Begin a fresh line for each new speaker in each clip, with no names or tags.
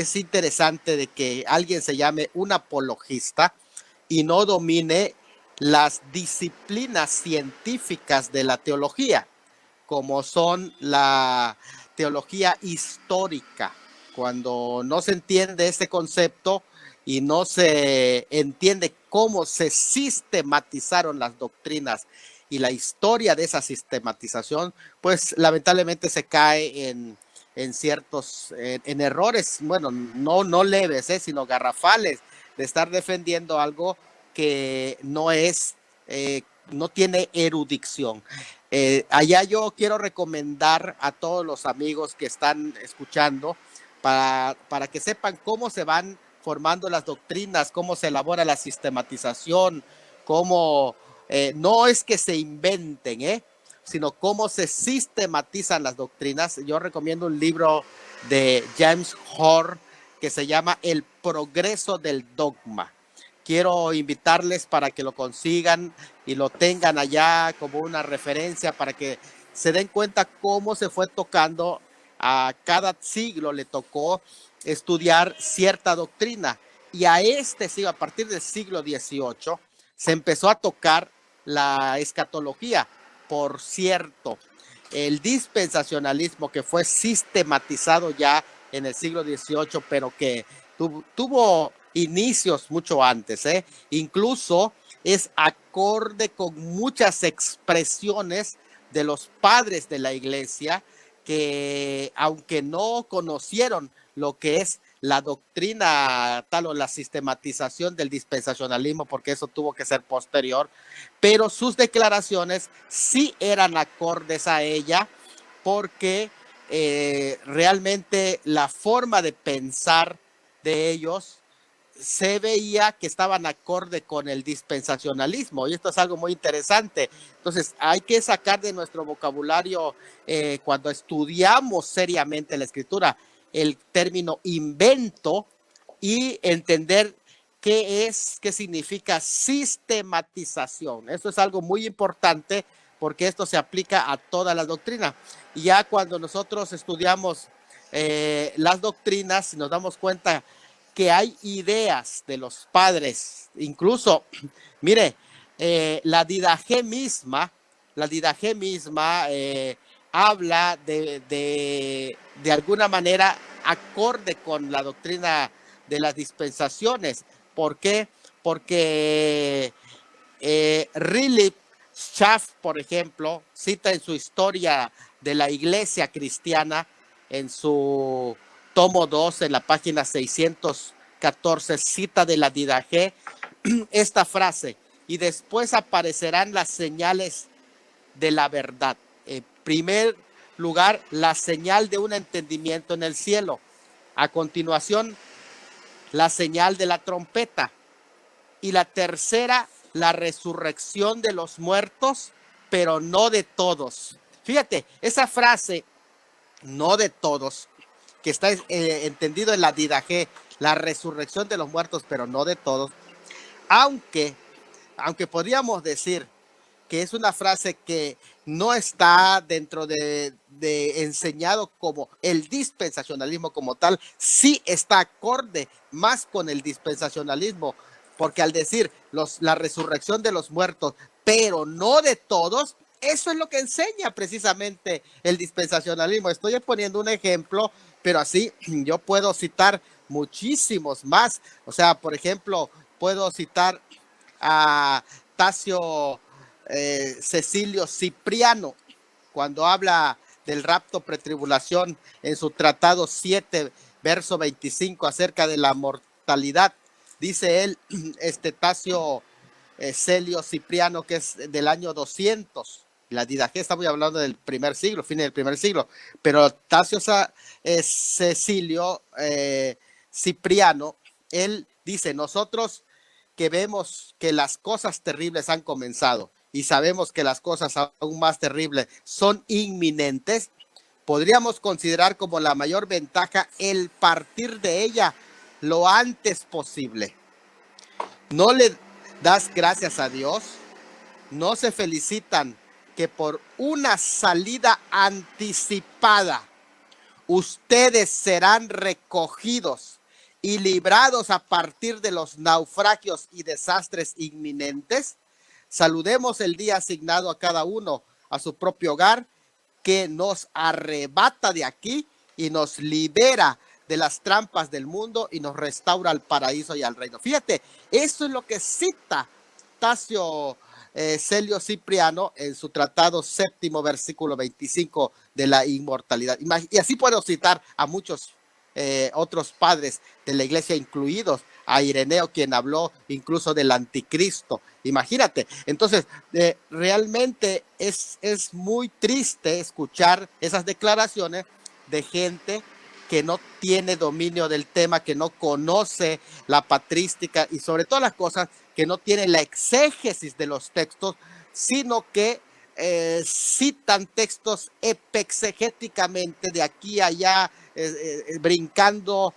es interesante de que alguien se llame un apologista y no domine las disciplinas científicas de la teología, como son la teología histórica. Cuando no se entiende este concepto y no se entiende cómo se sistematizaron las doctrinas y la historia de esa sistematización, pues lamentablemente se cae en ciertos en errores, bueno, no leves, sino garrafales, de estar defendiendo algo que no es, no tiene erudición. Allá yo quiero recomendar a todos los amigos que están escuchando para que sepan cómo se van formando las doctrinas, cómo se elabora la sistematización, cómo no es que se inventen, sino cómo se sistematizan las doctrinas. Yo recomiendo un libro de James Hoare que se llama El progreso del dogma. Quiero invitarles para que lo consigan y lo tengan allá como una referencia para que se den cuenta cómo se fue tocando. A cada siglo le tocó estudiar cierta doctrina y a este siglo, a partir del siglo XVIII, se empezó a tocar la escatología. Por cierto, el dispensacionalismo que fue sistematizado ya en el siglo XVIII, pero que tuvo inicios mucho antes, incluso es acorde con muchas expresiones de los padres de la iglesia que, aunque no conocieron lo que es la doctrina tal o la sistematización del dispensacionalismo, porque eso tuvo que ser posterior, pero sus declaraciones sí eran acordes a ella, porque realmente la forma de pensar de ellos se veía que estaban acorde con el dispensacionalismo, y esto es algo muy interesante. Entonces hay que sacar de nuestro vocabulario, cuando estudiamos seriamente la escritura, el término invento y entender qué significa sistematización. Esto es algo muy importante porque esto se aplica a toda la doctrina. Y ya cuando nosotros estudiamos las doctrinas, nos damos cuenta que hay ideas de los padres, incluso, mire, la Didaché misma habla de alguna manera acorde con la doctrina de las dispensaciones. ¿Por qué? Porque Riley Schaff, por ejemplo, cita en su historia de la iglesia cristiana, en su tomo 2, en la página 614, cita de la Didaché esta frase: y después aparecerán las señales de la verdad. En primer lugar, la señal de un entendimiento en el cielo. A continuación, la señal de la trompeta. Y la tercera, la resurrección de los muertos, pero no de todos. Fíjate, esa frase, no de todos, que está entendido en la Didaché, la resurrección de los muertos, pero no de todos, aunque podríamos decir que es una frase que no está dentro de enseñado como el dispensacionalismo como tal, sí está acorde más con el dispensacionalismo, porque al decir la resurrección de los muertos, pero no de todos, eso es lo que enseña precisamente el dispensacionalismo. Estoy poniendo un ejemplo, pero así yo puedo citar muchísimos más. O sea, por ejemplo, puedo citar a Tasio Cecilio Cipriano, cuando habla del rapto pretribulación en su tratado 7, verso 25, acerca de la mortalidad. Dice él, Tasio Celio Cipriano, que es del año 200. La Didaché, estamos hablando del primer siglo, fin del primer siglo, pero Tasio Cecilio Cipriano, él dice: nosotros que vemos que las cosas terribles han comenzado y sabemos que las cosas aún más terribles son inminentes, podríamos considerar como la mayor ventaja el partir de ella lo antes posible. No le das gracias a Dios, no se felicitan que por una salida anticipada ustedes serán recogidos y librados a partir de los naufragios y desastres inminentes. Saludemos el día asignado a cada uno a su propio hogar, que nos arrebata de aquí y nos libera de las trampas del mundo y nos restaura al paraíso y al reino. Fíjate, eso es lo que cita Tasio Celio Cipriano en su tratado séptimo, versículo 25 de la inmortalidad. Y así puedo citar a muchos otros padres de la iglesia, incluidos a Ireneo, quien habló incluso del anticristo. Imagínate. Entonces, realmente es muy triste escuchar esas declaraciones de gente que no tiene dominio del tema, que no conoce la patrística y sobre todas las cosas, que no tiene la exégesis de los textos, sino que citan textos epexegéticamente de aquí a allá, brincando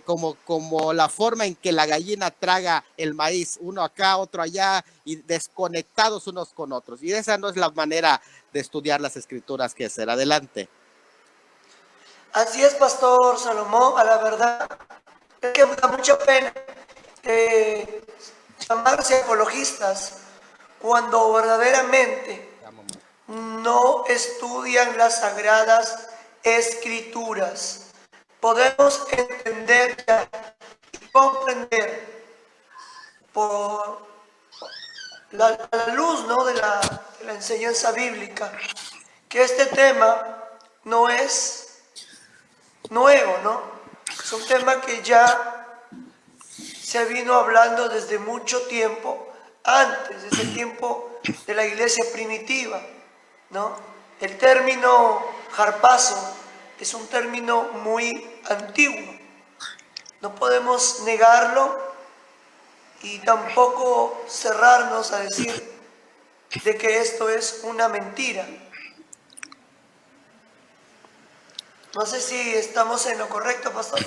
como la forma en que la gallina traga el maíz, uno acá, otro allá, y desconectados unos con otros. Y esa no es la manera de estudiar las escrituras que hacer. Adelante.
Así es, Pastor Salomón. A la verdad es que me da mucha pena llamarse apologistas cuando verdaderamente no estudian las sagradas escrituras. Podemos entender y comprender por la luz, ¿no?, de la enseñanza bíblica, que este tema no es nuevo, ¿no? Es un tema que ya se vino hablando desde mucho tiempo, antes, desde el tiempo de la iglesia primitiva, ¿no? El término harpazo es un término muy antiguo. No podemos negarlo y tampoco cerrarnos a decir de que esto es una mentira. No sé si estamos en lo correcto, Pastor.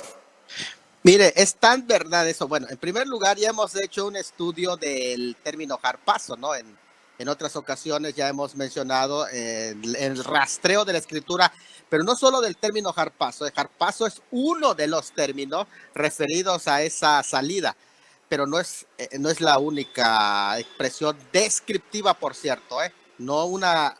Mire, es tan verdad eso. Bueno, en primer lugar, ya hemos hecho un estudio del término harpazo, ¿no? En otras ocasiones ya hemos mencionado el rastreo de la escritura, pero no solo del término harpazo. El harpazo es uno de los términos referidos a esa salida, pero no es la única expresión descriptiva, por cierto, no una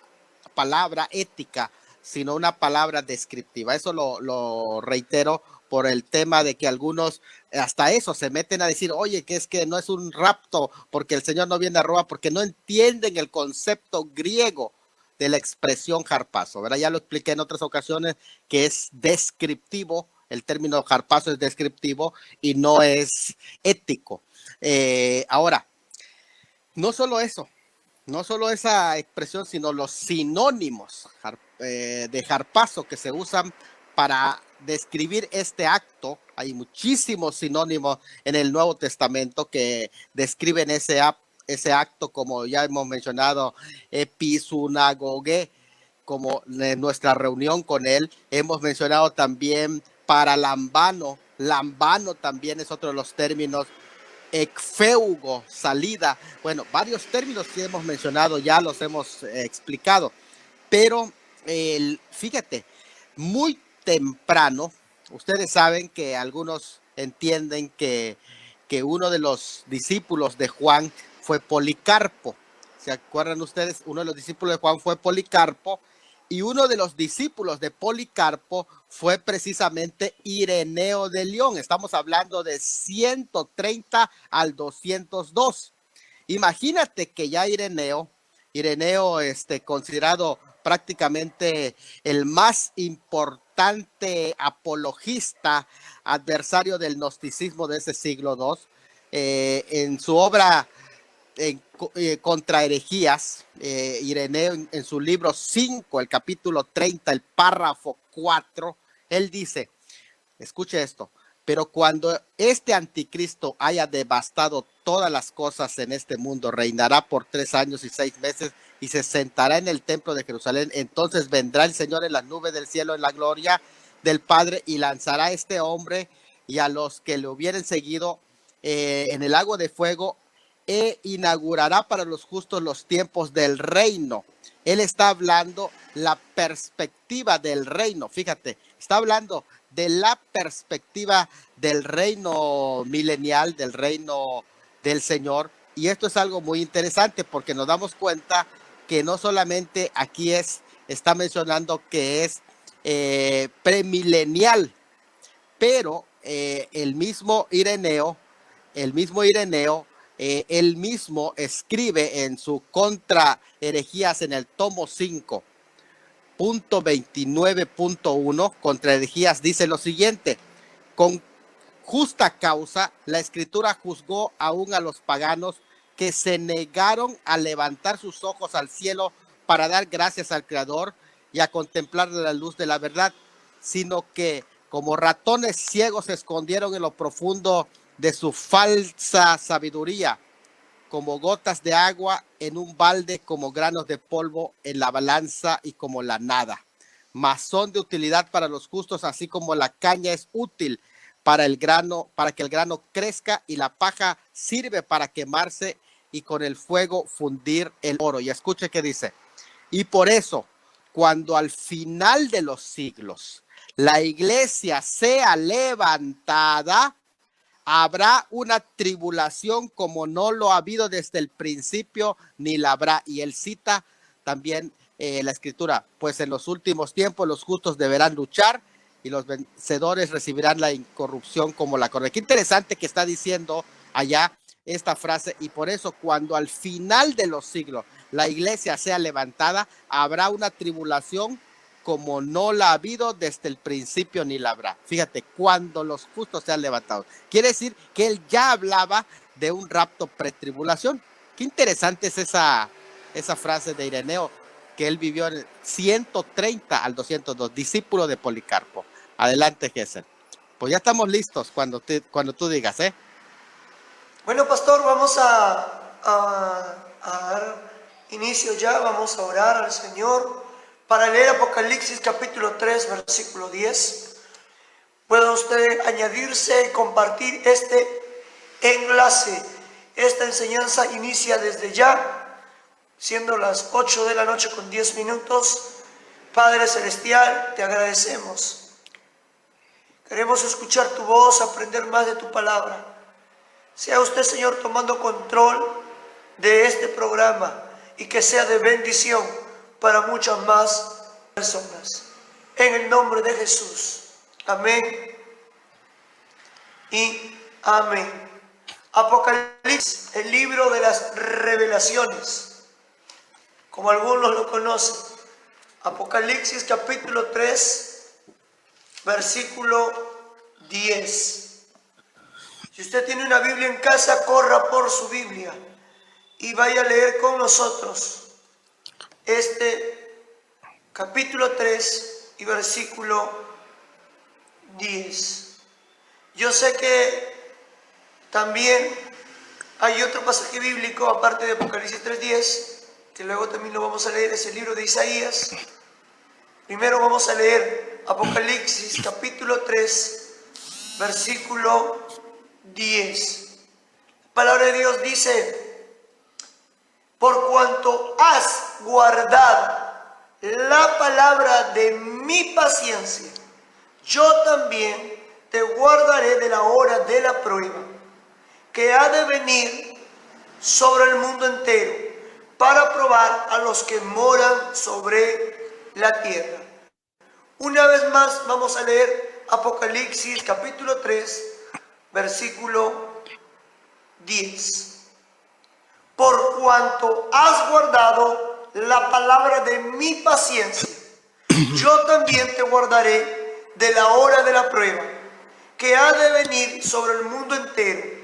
palabra ética, sino una palabra descriptiva. Eso lo reitero por el tema de que algunos hasta eso se meten a decir, oye, que es que no es un rapto porque el Señor no viene a robar, porque no entienden el concepto griego de la expresión harpazo, ¿verdad? Ya lo expliqué en otras ocasiones que es descriptivo, el término harpazo es descriptivo y no es ético. Ahora, no solo eso, no solo esa expresión, sino los sinónimos de harpazo que se usan para describir este acto. Hay muchísimos sinónimos en el Nuevo Testamento que describen ese acto, como ya hemos mencionado, episunagoge, como nuestra reunión con él. Hemos mencionado también paralambano. Lambano también es otro de los términos. Ecfeugo, salida. Bueno, varios términos que hemos mencionado, ya los hemos explicado. Pero fíjate, muy temprano, ustedes saben que algunos entienden que uno de los discípulos de Juan fue Policarpo. ¿Se acuerdan ustedes? Uno de los discípulos de Juan fue Policarpo y uno de los discípulos de Policarpo fue precisamente Ireneo de León. Estamos hablando de 130 al 202. Imagínate que ya Ireneo, considerado prácticamente el más importante apologista, adversario del gnosticismo de ese siglo II, en su obra contra herejías, Ireneo en su libro 5, el capítulo 30, el párrafo 4, él dice, escuche esto, pero cuando este anticristo haya devastado todas las cosas en este mundo, reinará por 3 años y 6 meses y se sentará en el templo de Jerusalén. Entonces vendrá el Señor en las nubes del cielo en la gloria del Padre y lanzará a este hombre y a los que le hubieren seguido en el lago de fuego, e inaugurará para los justos los tiempos del reino. Él está hablando la perspectiva del reino. Fíjate, está hablando de la perspectiva del reino milenial, del reino del Señor. Y esto es algo muy interesante porque nos damos cuenta que no solamente aquí está mencionando que es premilenial, pero el mismo Ireneo, él mismo escribe en su contra herejías en el tomo 5, punto 29.1, contra herejías, dice lo siguiente: con justa causa la escritura juzgó aún a los paganos que se negaron a levantar sus ojos al cielo para dar gracias al Creador y a contemplar la luz de la verdad, sino que como ratones ciegos se escondieron en lo profundo de su falsa sabiduría, como gotas de agua en un balde, como granos de polvo en la balanza y como la nada. Mas son de utilidad para los justos, así como la caña es útil para el grano, para que el grano crezca, y la paja sirve para quemarse y con el fuego fundir el oro. Y escuche qué dice: y por eso, cuando al final de los siglos la iglesia sea levantada, habrá una tribulación como no lo ha habido desde el principio, ni la habrá. Y él cita también la escritura: pues en los últimos tiempos los justos deberán luchar y los vencedores recibirán la incorrupción como la corona. Qué interesante que está diciendo allá esta frase: y por eso cuando al final de los siglos la iglesia sea levantada, habrá una tribulación como no la ha habido desde el principio, ni la habrá. Fíjate, cuando los justos sean levantados. Quiere decir que él ya hablaba de un rapto pretribulación. Qué interesante es esa frase de Ireneo, que él vivió en el 130 al 202, discípulo de Policarpo. Adelante, Gesell. Pues ya estamos listos cuando tú digas, ¿eh?
Bueno, pastor, vamos a dar inicio ya, vamos a orar al Señor para leer Apocalipsis capítulo 3, versículo 10. Puede usted añadirse y compartir este enlace. Esta enseñanza inicia desde ya, siendo las 8 de la noche con 10 minutos. Padre Celestial, te agradecemos. Queremos escuchar tu voz, aprender más de tu palabra. Sea usted, Señor, tomando control de este programa y que sea de bendición para muchas más personas. En el nombre de Jesús. Amén y amén. Apocalipsis, el libro de las revelaciones, como algunos lo conocen. Apocalipsis capítulo 3, versículo 10. Si usted tiene una Biblia en casa, corra por su Biblia y vaya a leer con nosotros este capítulo 3 y versículo 10. Yo sé que también hay otro pasaje bíblico, aparte de Apocalipsis 3:10, que luego también lo vamos a leer, es el libro de Isaías. Primero vamos a leer Apocalipsis capítulo 3, versículo 10. La palabra de Dios dice: por cuanto has guardado la palabra de mi paciencia, yo también te guardaré de la hora de la prueba, que ha de venir sobre el mundo entero, para probar a los que moran sobre la tierra. Una vez más vamos a leer Apocalipsis capítulo 3, versículo 10. Por cuanto has guardado la palabra de mi paciencia, yo también te guardaré de la hora de la prueba, que ha de venir sobre el mundo entero,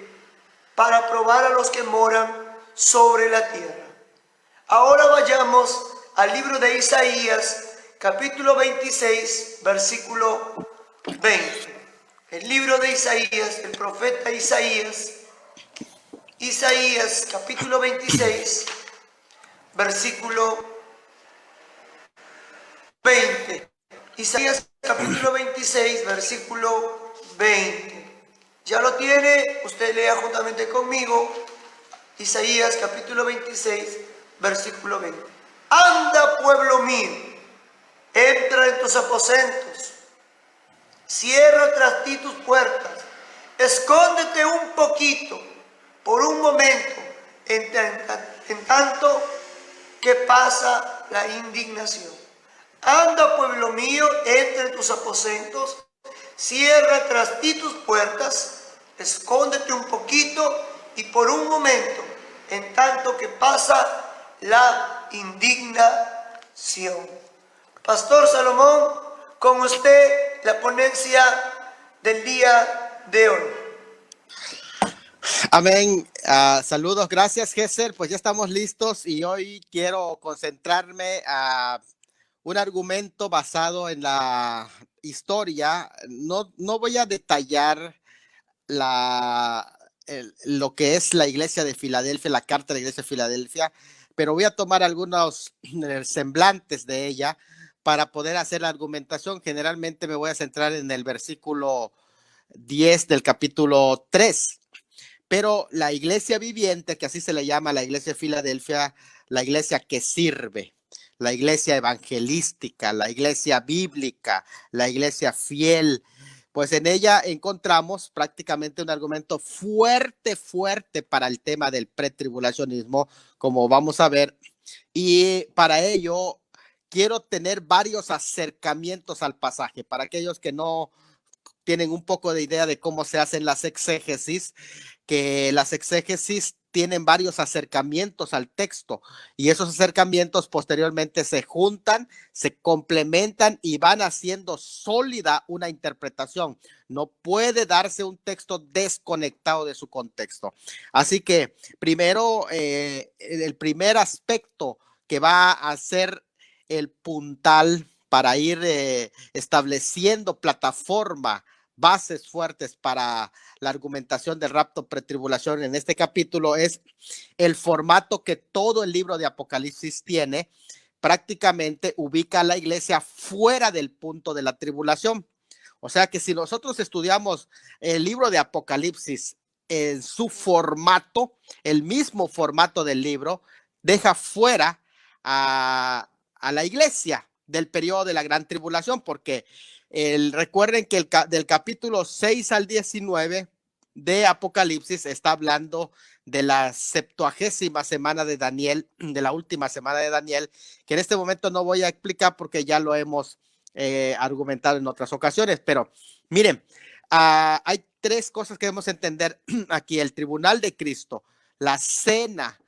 para probar a los que moran sobre la tierra. Ahora vayamos al libro de Isaías, capítulo 26, versículo 20. El libro de Isaías, el profeta Isaías, capítulo 26, versículo 20. Isaías capítulo 26, versículo 20. ¿Ya lo tiene? Usted lea juntamente conmigo. Isaías capítulo 26, versículo 20. Anda, pueblo mío, entra en tus aposentos, cierra tras ti tus puertas, escóndete un poquito, por un momento, en tanto que pasa la indignación. Anda, pueblo mío, entra en tus aposentos, cierra tras ti tus puertas, escóndete un poquito y por un momento, en tanto que pasa la indignación. Pastor Salomón, con usted la ponencia del día de hoy.
Amén. Saludos, gracias, Gesser. Pues ya estamos listos y hoy quiero concentrarme a un argumento basado en la historia. No voy a detallar lo que es la iglesia de Filadelfia, la carta de la iglesia de Filadelfia, pero voy a tomar algunos semblantes de ella para poder hacer la argumentación. Generalmente me voy a centrar en el versículo 10 del capítulo 3. Pero la iglesia viviente, que así se le llama la iglesia de Filadelfia, la iglesia que sirve, la iglesia evangelística, la iglesia bíblica, la iglesia fiel, pues en ella encontramos prácticamente un argumento fuerte para el tema del pretribulacionismo, como vamos a ver. Y para ello quiero tener varios acercamientos al pasaje. Para aquellos que no tienen un poco de idea de cómo se hacen las exégesis, que las exégesis tienen varios acercamientos al texto y esos acercamientos posteriormente se juntan, se complementan y van haciendo sólida una interpretación. No puede darse un texto desconectado de su contexto. Así que primero, el primer aspecto que va a ser el puntal para ir estableciendo plataforma, bases fuertes para la argumentación del rapto pretribulación en este capítulo es el formato que todo el libro de Apocalipsis tiene. Prácticamente ubica a la iglesia fuera del punto de la tribulación. O sea que si nosotros estudiamos el libro de Apocalipsis en su formato, el mismo formato del libro, deja fuera a la iglesia del periodo de la gran tribulación, porque recuerden que del capítulo 6 al 19 de Apocalipsis está hablando de la 70ª semana de Daniel, de la última semana de Daniel, que en este momento no voy a explicar porque ya lo hemos argumentado en otras ocasiones, pero miren, hay tres cosas que debemos entender aquí: el tribunal de Cristo, la cena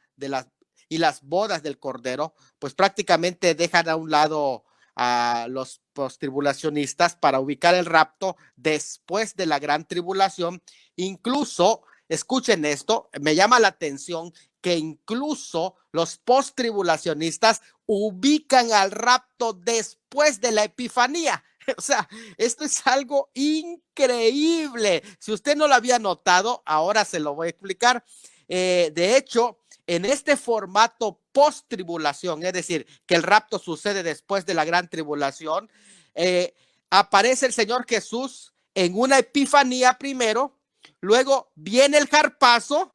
y las bodas del Cordero, pues prácticamente dejan a un lado a los postribulacionistas para ubicar el rapto después de la gran tribulación. Incluso, escuchen esto, me llama la atención que incluso los postribulacionistas ubican al rapto después de la Epifanía. O sea, esto es algo increíble. Si usted no lo había notado, ahora se lo voy a explicar. De hecho, en este formato post-tribulación, es decir, que el rapto sucede después de la gran tribulación, aparece el Señor Jesús en una epifanía primero, luego viene el zarpazo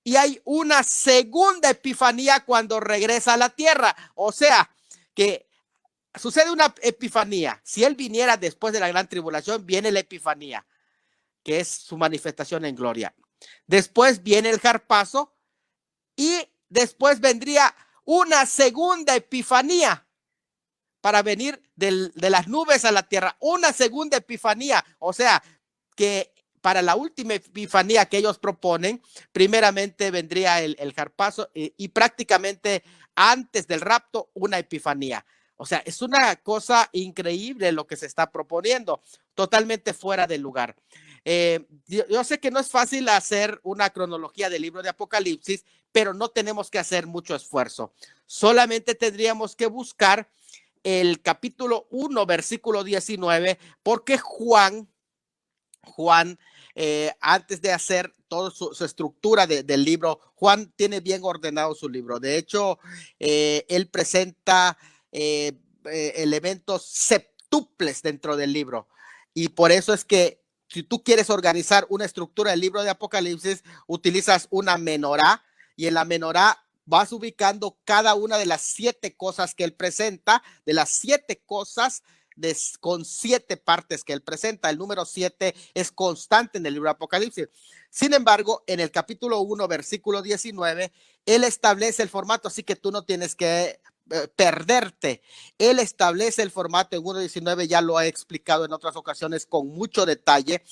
y hay una segunda epifanía cuando regresa a la tierra. O sea, que sucede una epifanía. Si Él viniera después de la gran tribulación, viene la epifanía, que es su manifestación en gloria. Después viene el zarpazo y después vendría una segunda epifanía para venir de las nubes a la tierra, una segunda epifanía. O sea, que para la última epifanía que ellos proponen, primeramente vendría el zarpazo y prácticamente antes del rapto una epifanía. O sea, es una cosa increíble lo que se está proponiendo, totalmente fuera del lugar. Yo sé que no es fácil hacer una cronología del libro de Apocalipsis, pero no tenemos que hacer mucho esfuerzo. Solamente tendríamos que buscar el capítulo 1, versículo 19, porque Juan, antes de hacer toda su estructura del libro, Juan tiene bien ordenado su libro. De hecho, él presenta elementos septuples dentro del libro. Y por eso es que si tú quieres organizar una estructura del libro de Apocalipsis, utilizas una menorá y en la menorá vas ubicando cada una de las 7 cosas que él presenta, de las 7 cosas con 7 partes que él presenta. El número 7 es constante en el libro de Apocalipsis. Sin embargo, en el capítulo 1, versículo 19, él establece el formato, así que tú no tienes que perderte. Él establece el formato en 1.19, ya lo he explicado en otras ocasiones con mucho detalle,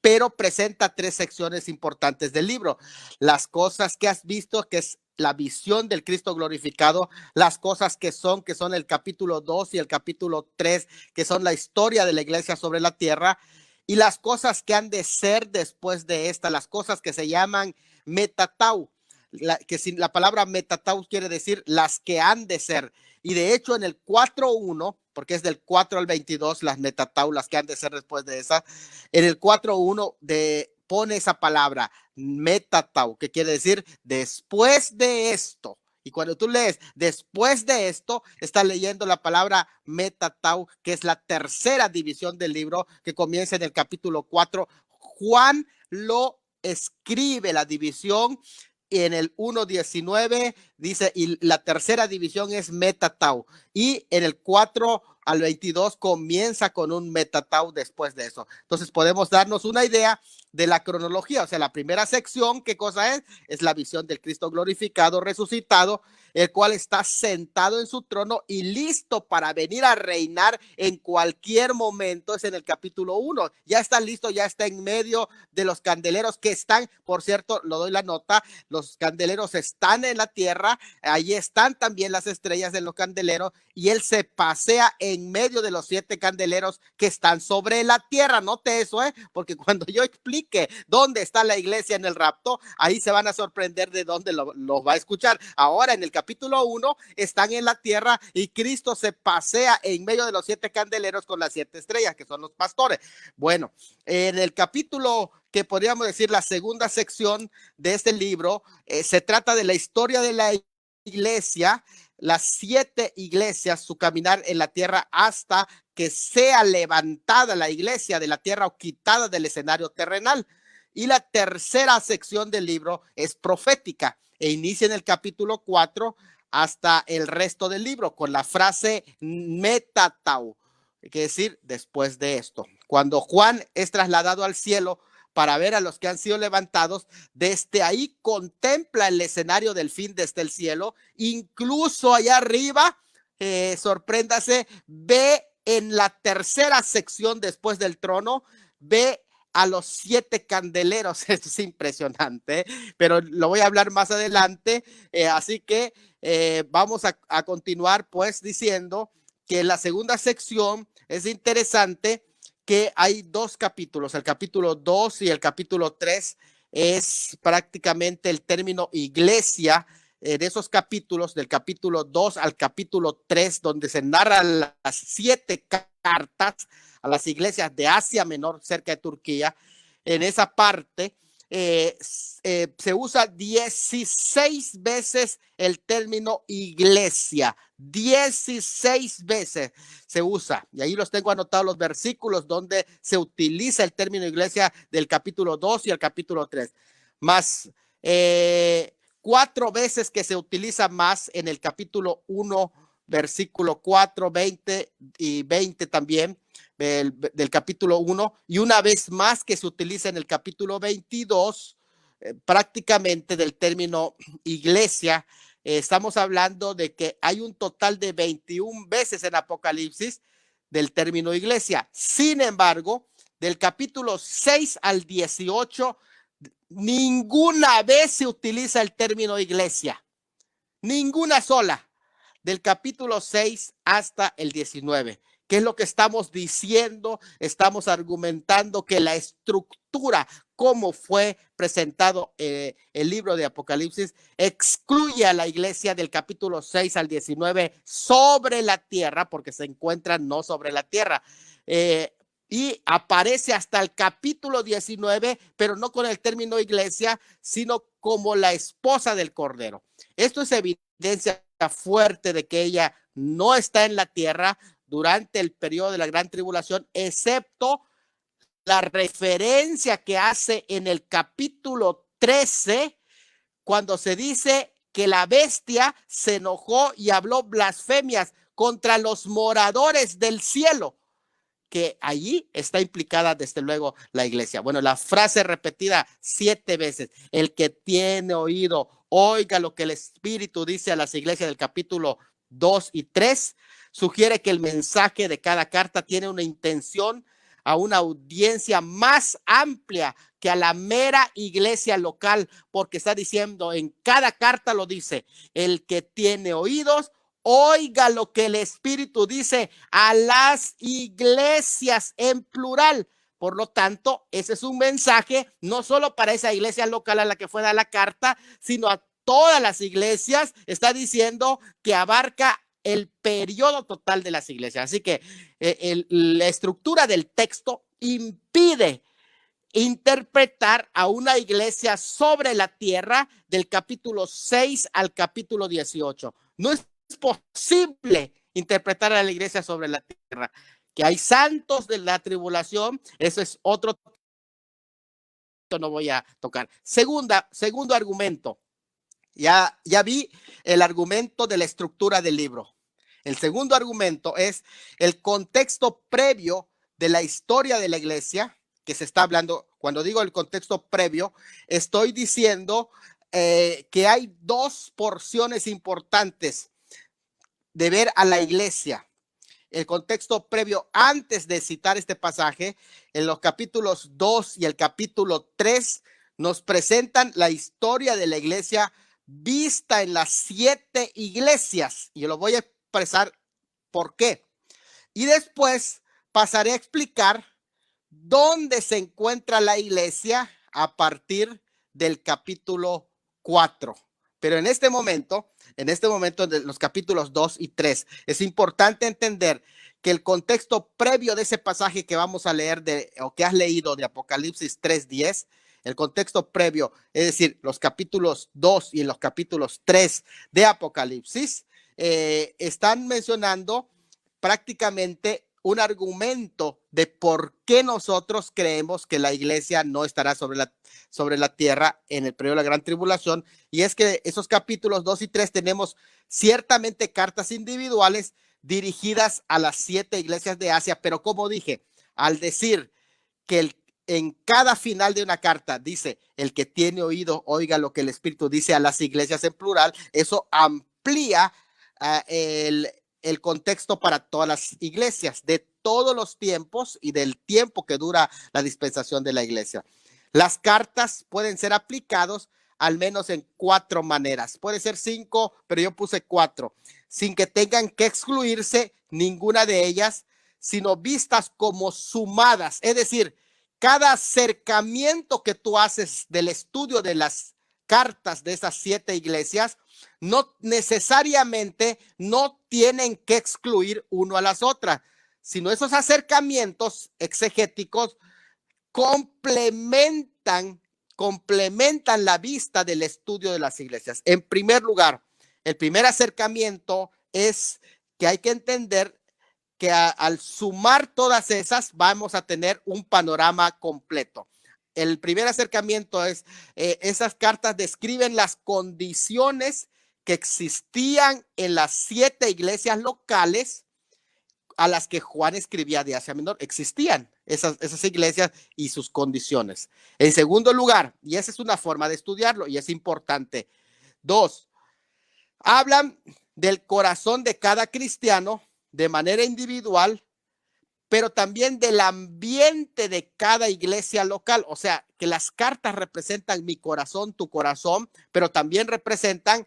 pero presenta 3 secciones importantes del libro. Las cosas que has visto, que es la visión del Cristo glorificado, las cosas que son el capítulo 2 y el capítulo 3, que son la historia de la iglesia sobre la tierra, y las cosas que han de ser después de esta, las cosas que se llaman metatau, la palabra metatau quiere decir las que han de ser. Y de hecho en el 4.1, porque es del 4 al 22, las metatau, las que han de ser después de esa, en el 4.1 pone esa palabra metatau, que quiere decir después de esto. Y cuando tú lees después de esto, estás leyendo la palabra metatau, que es la tercera división del libro, que comienza en el capítulo 4. Juan lo escribe la división en el 1.19, dice, y la tercera división es metatau. Y en el 4 al 22 comienza con un metatau después de eso. Entonces podemos darnos una idea de la cronología. O sea, la primera sección, ¿qué cosa es? Es la visión del Cristo glorificado, resucitado, el cual está sentado en su trono y listo para venir a reinar en cualquier momento. Es en el capítulo 1. Ya está listo, ya está en medio de los candeleros que están, por cierto, lo doy la nota, los candeleros están en la tierra, ahí están también las estrellas de los candeleros, y él se pasea en medio de los 7 candeleros que están sobre la tierra. Note eso, porque cuando yo explique dónde está la iglesia en el rapto, ahí se van a sorprender de dónde lo va a escuchar. Ahora en el capítulo 1 están en la tierra y Cristo se pasea en medio de los 7 candeleros con las 7 estrellas, que son los pastores. Bueno, en el capítulo que podríamos decir la segunda sección de este libro, se trata de la historia de la iglesia, las 7 iglesias, su caminar en la tierra hasta que sea levantada la iglesia de la tierra o quitada del escenario terrenal. Y la tercera sección del libro es profética e inicia en el capítulo 4 hasta el resto del libro con la frase metatau, que decir después de esto. Cuando Juan es trasladado al cielo para ver a los que han sido levantados, desde ahí contempla el escenario del fin desde el cielo, incluso allá arriba, sorpréndase, ve en la tercera sección después del trono, ve a los 7 candeleros. Esto es impresionante, pero lo voy a hablar más adelante, así que vamos a continuar pues diciendo que en la segunda sección es interesante que hay 2 capítulos, el capítulo 2 y el capítulo 3 es prácticamente el término iglesia, de esos capítulos, del capítulo 2 al capítulo 3, donde se narran las 7 cartas a las iglesias de Asia Menor, cerca de Turquía. En esa parte se usa 16 veces el término iglesia, 16 veces se usa, y ahí los tengo anotados los versículos donde se utiliza el término iglesia del capítulo 2 y el capítulo 3, más 4 veces que se utiliza más en el capítulo 1, versículo 4, 20 y 20 también, del capítulo 1, y una vez más que se utiliza en el capítulo 22, prácticamente del término iglesia. Estamos hablando de que hay un total de 21 veces en Apocalipsis del término iglesia. Sin embargo, del capítulo 6 al 18, ninguna vez se utiliza el término iglesia. Ninguna sola. Del capítulo 6 hasta el 19. ¿Qué es lo que estamos diciendo? Estamos argumentando que la estructura, como fue presentado el libro de Apocalipsis, excluye a la iglesia del capítulo 6 al 19 sobre la tierra, porque se encuentran no sobre la tierra. Y aparece hasta el capítulo 19, pero no con el término iglesia, sino como la esposa del Cordero. Esto es evidencia fuerte de que ella no está en la tierra durante el periodo de la gran tribulación, excepto la referencia que hace en el capítulo 13 cuando se dice que la bestia se enojó y habló blasfemias contra los moradores del cielo, que allí está implicada desde luego la iglesia. Bueno, la frase repetida 7 veces, el que tiene oído, oiga lo que el Espíritu dice a las iglesias del capítulo 2 y 3, sugiere que el mensaje de cada carta tiene una intención a una audiencia más amplia que a la mera iglesia local, porque está diciendo, en cada carta lo dice, el que tiene oídos, oiga lo que el Espíritu dice a las iglesias en plural. Por lo tanto, ese es un mensaje no solo para esa iglesia local a la que fue dada la carta, sino a todas las iglesias. Está diciendo que abarca el periodo total de las iglesias. Así que la estructura del texto impide interpretar a una iglesia sobre la tierra del capítulo 6 al capítulo 18. No es posible interpretar a la iglesia sobre la tierra. Que hay santos de la tribulación, eso es otro, no voy a tocar. Segundo argumento. Ya vi el argumento de la estructura del libro. El segundo argumento es el contexto previo de la historia de la iglesia que se está hablando. Cuando digo el contexto previo, estoy diciendo que hay 2 porciones importantes de ver a la iglesia. El contexto previo, antes de citar este pasaje, en los capítulos 2 y el capítulo 3, nos presentan la historia de la iglesia vista en las 7 iglesias. Y yo lo voy a expresar por qué. Y después pasaré a explicar dónde se encuentra la iglesia a partir del capítulo 4. Pero en este momento de los capítulos 2 y 3, es importante entender que el contexto previo de ese pasaje que vamos a leer o que has leído de Apocalipsis 3:10, el contexto previo, es decir, los capítulos 2 y los capítulos 3 de Apocalipsis, están mencionando prácticamente un argumento de por qué nosotros creemos que la iglesia no estará sobre la tierra en el periodo de la gran tribulación. Y es que esos capítulos 2 y 3 tenemos ciertamente cartas individuales dirigidas a las 7 iglesias de Asia, pero como dije, al decir que en cada final de una carta dice, el que tiene oído, oiga lo que el Espíritu dice a las iglesias en plural, eso amplía el contexto para todas las iglesias de todos los tiempos y del tiempo que dura la dispensación de la iglesia. Las cartas pueden ser aplicados al menos en 4 maneras. Puede ser 5, pero yo puse 4, sin que tengan que excluirse ninguna de ellas, sino vistas como sumadas. Es decir, cada acercamiento que tú haces del estudio de las cartas de esas 7 iglesias no necesariamente no tienen que excluir uno a las otras, sino esos acercamientos exegéticos complementan la vista del estudio de las iglesias. En primer lugar, el primer acercamiento es que hay que entender que al sumar todas esas vamos a tener un panorama completo. El primer acercamiento es esas cartas describen las condiciones que existían en las 7 iglesias locales a las que Juan escribía de Asia Menor. Existían esas iglesias y sus condiciones. En segundo lugar, y esa es una forma de estudiarlo y es importante. 2, hablan del corazón de cada cristiano de manera individual, pero también del ambiente de cada iglesia local. O sea, que las cartas representan mi corazón, tu corazón, pero también representan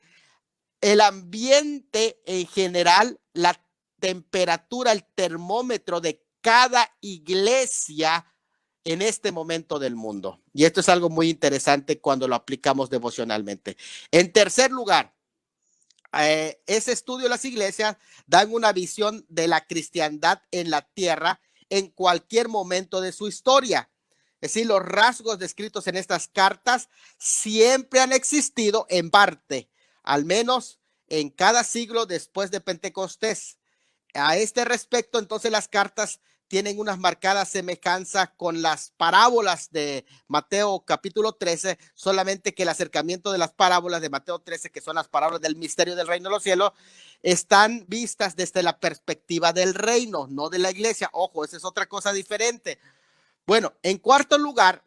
el ambiente en general, la temperatura, el termómetro de cada iglesia en este momento del mundo. Y esto es algo muy interesante cuando lo aplicamos devocionalmente. En tercer lugar, ese estudio de las iglesias dan una visión de la cristiandad en la tierra en cualquier momento de su historia. Es decir, los rasgos descritos en estas cartas siempre han existido en parte, al menos en cada siglo después de Pentecostés. A este respecto, entonces, las cartas tienen unas marcadas semejanzas con las parábolas de Mateo capítulo 13, solamente que el acercamiento de las parábolas de Mateo 13, que son las parábolas del misterio del reino de los cielos, están vistas desde la perspectiva del reino, no de la iglesia. Ojo, esa es otra cosa diferente. Bueno, en cuarto lugar,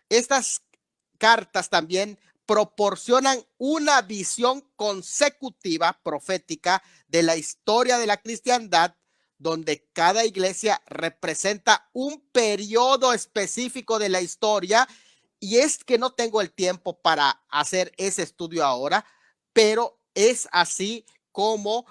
estas cartas también proporcionan una visión consecutiva profética de la historia de la cristiandad, donde cada iglesia representa un periodo específico de la historia. Y es que no tengo el tiempo para hacer ese estudio ahora, pero es así como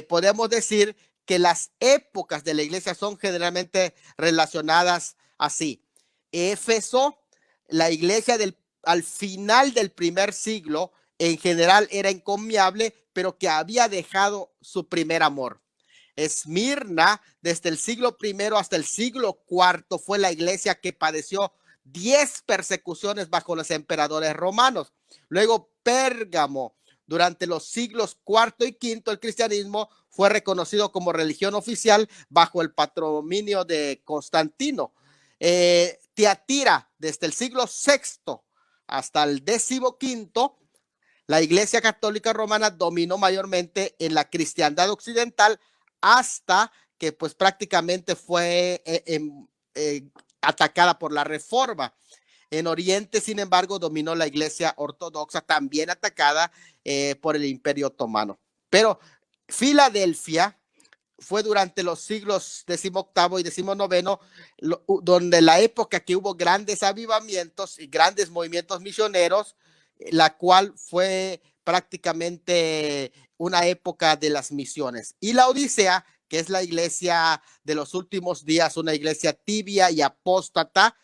podemos decir que las épocas de la iglesia son generalmente relacionadas así. Éfeso, la iglesia al final del primer siglo, en general era encomiable, pero que había dejado su primer amor. Esmirna, desde el siglo I hasta el siglo IV, fue la iglesia que padeció 10 persecuciones bajo los emperadores romanos. Luego Pérgamo, durante los siglos IV y V, el cristianismo fue reconocido como religión oficial bajo el patrocinio de Constantino. Tiatira, desde el siglo VI hasta el XV, la iglesia católica romana dominó mayormente en la cristiandad occidental hasta que pues prácticamente fue atacada por la Reforma. En Oriente, sin embargo, dominó la iglesia ortodoxa, también atacada por el Imperio Otomano. Pero Filadelfia fue durante los siglos XVIII y XIX, donde la época que hubo grandes avivamientos y grandes movimientos misioneros, la cual fue prácticamente una época de las misiones. Y la Odisea, que es la iglesia de los últimos días, una iglesia tibia y apóstata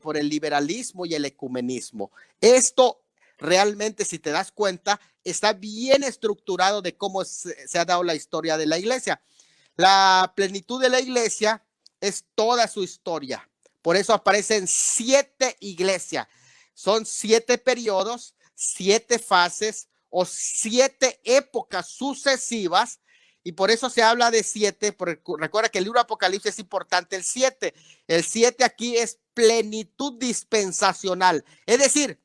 por el liberalismo y el ecumenismo. Esto realmente, si te das cuenta, está bien estructurado de cómo se ha dado la historia de la iglesia. La plenitud de la iglesia es toda su historia. Por eso aparecen 7 iglesias. Son 7 periodos, 7 fases o 7 épocas sucesivas. Y por eso se habla de 7. Recuerda que el libro de Apocalipsis es importante, el 7. El 7 aquí es plenitud dispensacional. Es decir,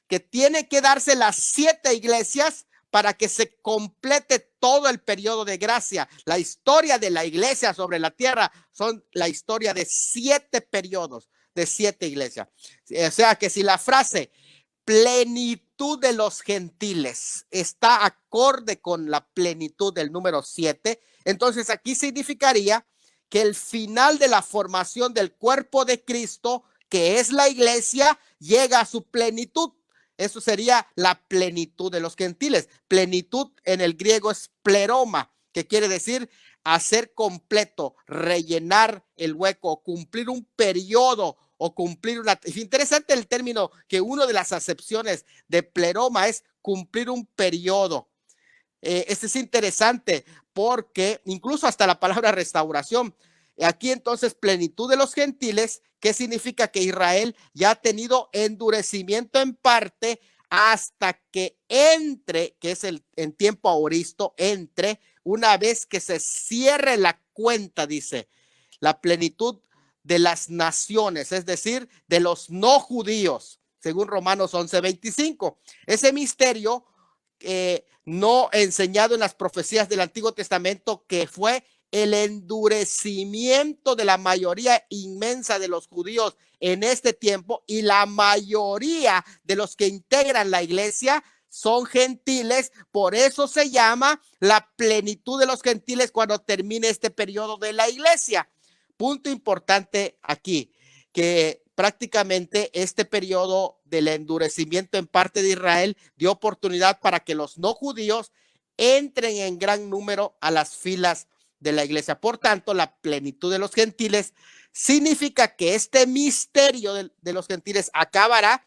que tiene que darse las 7 iglesias para que se complete todo el periodo de gracia. La historia de la iglesia sobre la tierra son la historia de 7 periodos, de 7 iglesias. O sea que si la frase plenitud de los gentiles está acorde con la plenitud del número 7, entonces aquí significaría que el final de la formación del cuerpo de Cristo, que es la iglesia, llega a su plenitud. Eso sería la plenitud de los gentiles. Plenitud en el griego es pleroma, que quiere decir hacer completo, rellenar el hueco, cumplir un periodo o cumplir una... Es interesante el término que una de las acepciones de pleroma es cumplir un periodo. Este es interesante porque incluso hasta la palabra restauración. Aquí entonces plenitud de los gentiles, ¿qué significa? Que Israel ya ha tenido endurecimiento en parte hasta que entre, que es en tiempo aoristo, entre una vez que se cierre la cuenta, dice, la plenitud de las naciones, es decir, de los no judíos, según Romanos 11:25. Ese misterio no enseñado en las profecías del Antiguo Testamento, que fue el endurecimiento de la mayoría inmensa de los judíos en este tiempo, y la mayoría de los que integran la iglesia son gentiles. Por eso se llama la plenitud de los gentiles cuando termine este periodo de la iglesia. Punto importante aquí, que prácticamente este periodo del endurecimiento en parte de Israel dio oportunidad para que los no judíos entren en gran número a las filas de la iglesia. Por tanto, la plenitud de los gentiles significa que este misterio de los gentiles acabará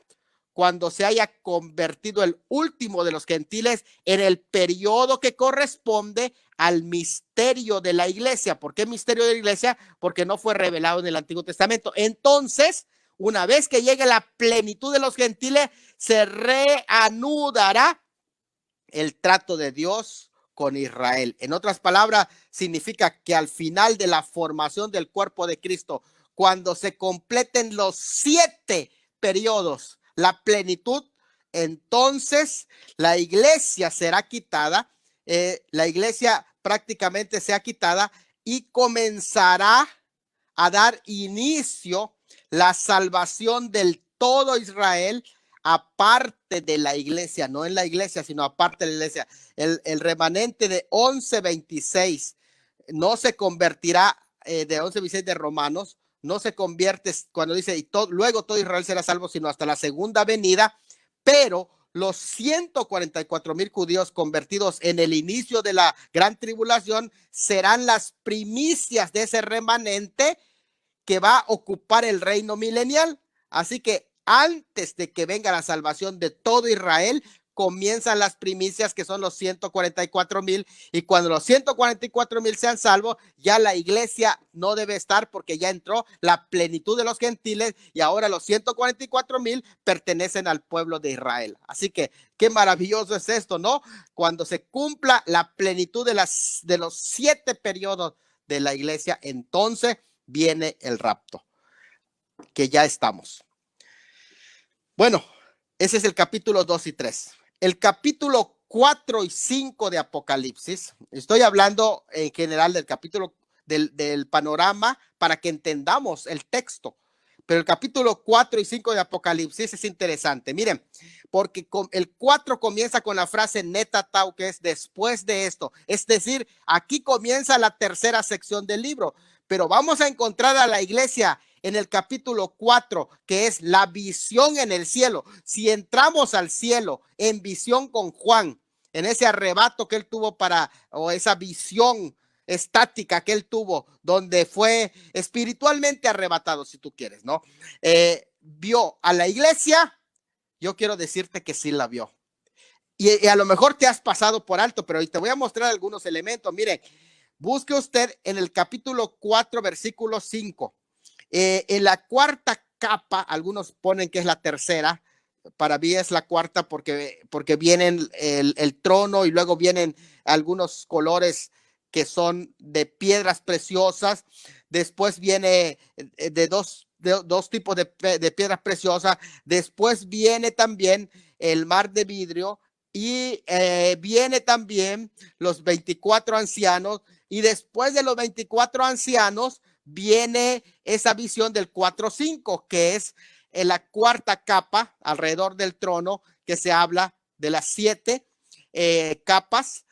cuando se haya convertido el último de los gentiles en el periodo que corresponde al misterio de la iglesia. ¿Por qué misterio de la iglesia? Porque no fue revelado en el Antiguo Testamento. Entonces, una vez que llegue la plenitud de los gentiles, se reanudará el trato de Dios con Israel. En otras palabras, significa que al final de la formación del cuerpo de Cristo, cuando se completen los 7 periodos, la plenitud, entonces la iglesia será quitada, la iglesia prácticamente será quitada y comenzará a dar inicio la salvación del todo Israel, aparte de la iglesia, no en la iglesia, sino aparte de la iglesia. El remanente de 11:26 no se convertirá, de 11:26 de Romanos, no se convierte cuando dice, y luego todo Israel será salvo, sino hasta la segunda venida, pero los 144,000 judíos convertidos en el inicio de la gran tribulación serán las primicias de ese remanente que va a ocupar el reino milenial. Así que antes de que venga la salvación de todo Israel, comienzan las primicias, que son los 144,000, y cuando los 144,000 sean salvos, ya la iglesia no debe estar, porque ya entró la plenitud de los gentiles, y ahora los 144,000 pertenecen al pueblo de Israel. Así que qué maravilloso es esto, ¿no? Cuando se cumpla la plenitud de los 7 periodos de la iglesia, entonces viene el rapto, que ya estamos. Bueno, ese es el capítulo 2 y 3. El capítulo 4 y 5 de Apocalipsis, estoy hablando en general del capítulo del panorama para que entendamos el texto, pero el capítulo 4 y 5 de Apocalipsis es interesante. Miren, porque el 4 comienza con la frase netatau, que es después de esto, es decir, aquí comienza la tercera sección del libro, pero vamos a encontrar a la iglesia en el capítulo 4, que es la visión en el cielo. Si entramos al cielo en visión con Juan, en ese arrebato que él tuvo o esa visión estática que él tuvo, donde fue espiritualmente arrebatado, si tú quieres, ¿no? Vio a la iglesia. Yo quiero decirte que sí la vio. Y a lo mejor te has pasado por alto, pero te voy a mostrar algunos elementos. Miren, busque usted en el capítulo 4, versículo 5. En la cuarta capa, algunos ponen que es la tercera, para mí es la cuarta porque vienen el trono y luego vienen algunos colores que son de piedras preciosas. Después viene de dos tipos de piedras preciosas. Después viene también el mar de vidrio y viene también los 24 ancianos. Y después de los 24 ancianos viene esa visión del 4-5, que es en la cuarta capa alrededor del trono, que se habla de las 7 capas,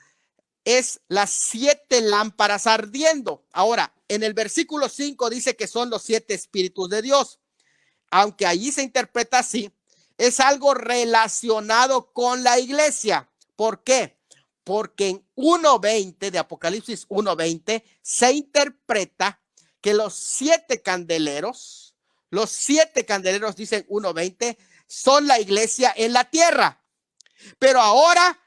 es las 7 lámparas ardiendo. Ahora, en el versículo 5 dice que son los 7 espíritus de Dios, aunque allí se interpreta así, es algo relacionado con la iglesia. ¿Por qué? Porque en 1:20 de Apocalipsis 1:20 se interpreta que los 7 candeleros, dicen 1:20, son la iglesia en la tierra. Pero ahora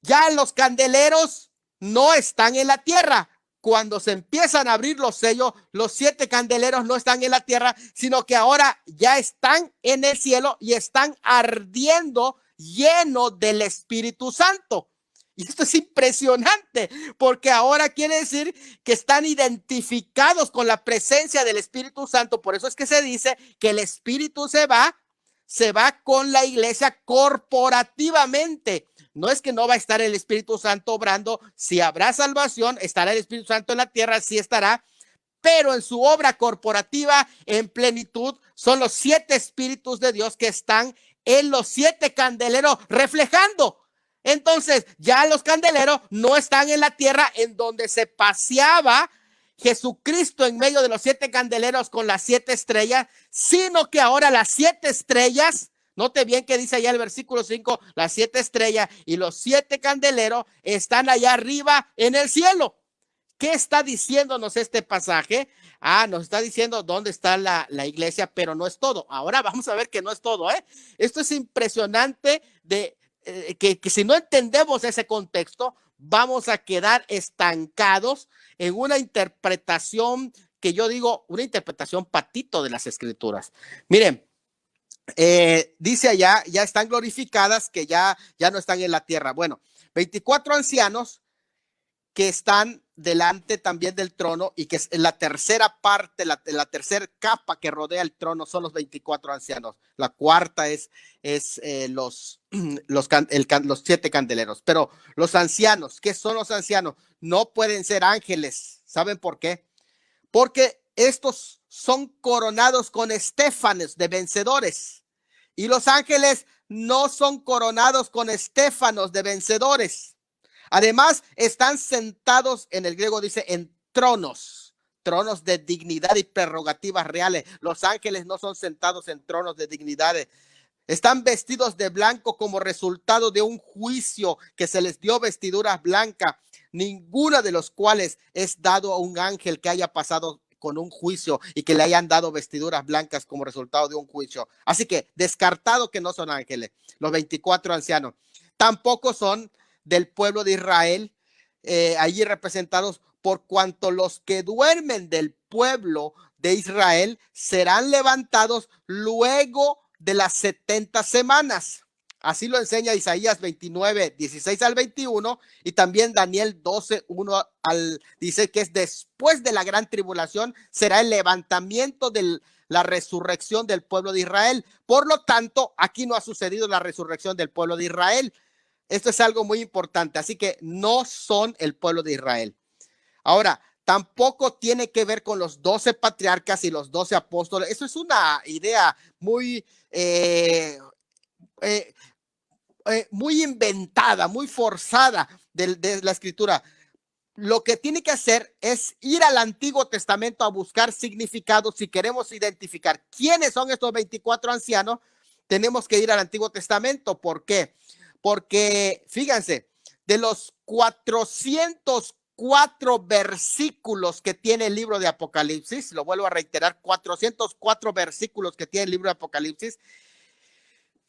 ya los candeleros no están en la tierra. Cuando se empiezan a abrir los sellos, los 7 candeleros no están en la tierra, sino que ahora ya están en el cielo y están ardiendo llenos del Espíritu Santo. Y esto es impresionante, porque ahora quiere decir que están identificados con la presencia del Espíritu Santo. Por eso es que se dice que el Espíritu se va con la iglesia corporativamente. No es que no va a estar el Espíritu Santo obrando. Si habrá salvación, estará el Espíritu Santo en la tierra, sí estará, pero en su obra corporativa en plenitud son los 7 espíritus de Dios que están en los 7 candeleros reflejando. Entonces ya los candeleros no están en la tierra en donde se paseaba Jesucristo en medio de los 7 candeleros con las 7 estrellas, sino que ahora las 7 estrellas, note bien que dice allá el versículo 5, las 7 estrellas y los 7 candeleros están allá arriba en el cielo. ¿Qué está diciéndonos este pasaje? Nos está diciendo dónde está la iglesia, pero no es todo. Ahora vamos a ver que no es todo, ¿eh? Esto es impresionante que si no entendemos ese contexto, vamos a quedar estancados en una interpretación que yo digo, una interpretación patito de las escrituras. Miren, dice allá, ya están glorificadas, que ya no están en la tierra. Bueno, 24 ancianos que están delante también del trono y que es la tercera parte, la tercera capa que rodea el trono son los 24 ancianos. La cuarta es los 7 candeleros. Pero los ancianos, ¿qué son los ancianos? No pueden ser ángeles. ¿Saben por qué? Porque estos son coronados con estéfanos de vencedores. Y los ángeles no son coronados con estéfanos de vencedores. Además, están sentados, en el griego dice, en tronos de dignidad y prerrogativas reales. Los ángeles no son sentados en tronos de dignidad. Están vestidos de blanco como resultado de un juicio que se les dio vestiduras blancas, ninguna de los cuales es dado a un ángel que haya pasado con un juicio y que le hayan dado vestiduras blancas como resultado de un juicio. Así que descartado que no son ángeles, los 24 ancianos. Tampoco son del pueblo de Israel, allí representados, por cuanto los que duermen del pueblo de Israel serán levantados luego de las 70 semanas. Así lo enseña Isaías 29, 16 al 21 y también Daniel 12, 1 al, dice que es después de la gran tribulación será el levantamiento de la resurrección del pueblo de Israel. Por lo tanto, aquí no ha sucedido la resurrección del pueblo de Israel. Esto es algo muy importante, así que no son el pueblo de Israel. Ahora, tampoco tiene que ver con los 12 patriarcas y los 12 apóstoles. Eso es una idea muy, muy inventada, muy forzada de la escritura. Lo que tiene que hacer es ir al Antiguo Testamento a buscar significados. Si queremos identificar quiénes son estos 24 ancianos, tenemos que ir al Antiguo Testamento. ¿Por qué? Porque, fíjense, de los 404 versículos que tiene el libro de Apocalipsis, lo vuelvo a reiterar, 404 versículos que tiene el libro de Apocalipsis,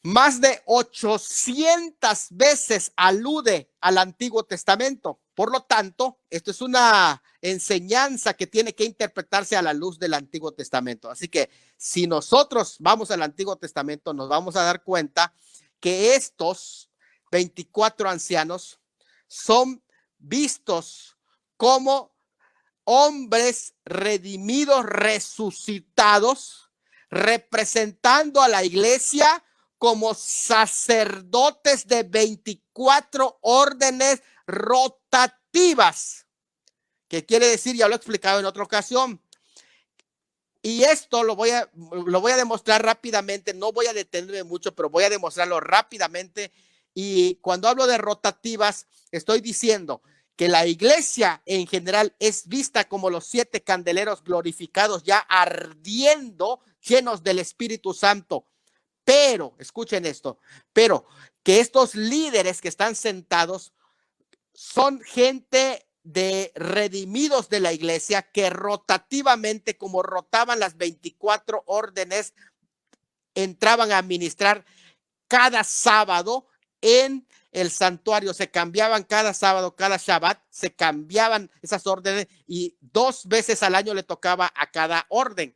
más de 800 veces alude al Antiguo Testamento. Por lo tanto, esto es una enseñanza que tiene que interpretarse a la luz del Antiguo Testamento. Así que si nosotros vamos al Antiguo Testamento, nos vamos a dar cuenta que estos 24 ancianos son vistos como hombres redimidos, resucitados, representando a la iglesia como sacerdotes de 24 órdenes rotativas, que quiere decir, ya lo he explicado en otra ocasión, y esto lo voy a demostrar rápidamente, no voy a detenerme mucho, pero voy a demostrarlo rápidamente. Y cuando hablo de rotativas, estoy diciendo que la iglesia en general es vista como los 7 candeleros glorificados, ya ardiendo, llenos del Espíritu Santo. Pero, escuchen esto, pero que estos líderes que están sentados son gente de redimidos de la iglesia que rotativamente, como rotaban las 24 órdenes, entraban a ministrar cada sábado en el santuario. Se cambiaban cada sábado, cada Shabbat, se cambiaban esas órdenes y 2 veces al año le tocaba a cada orden.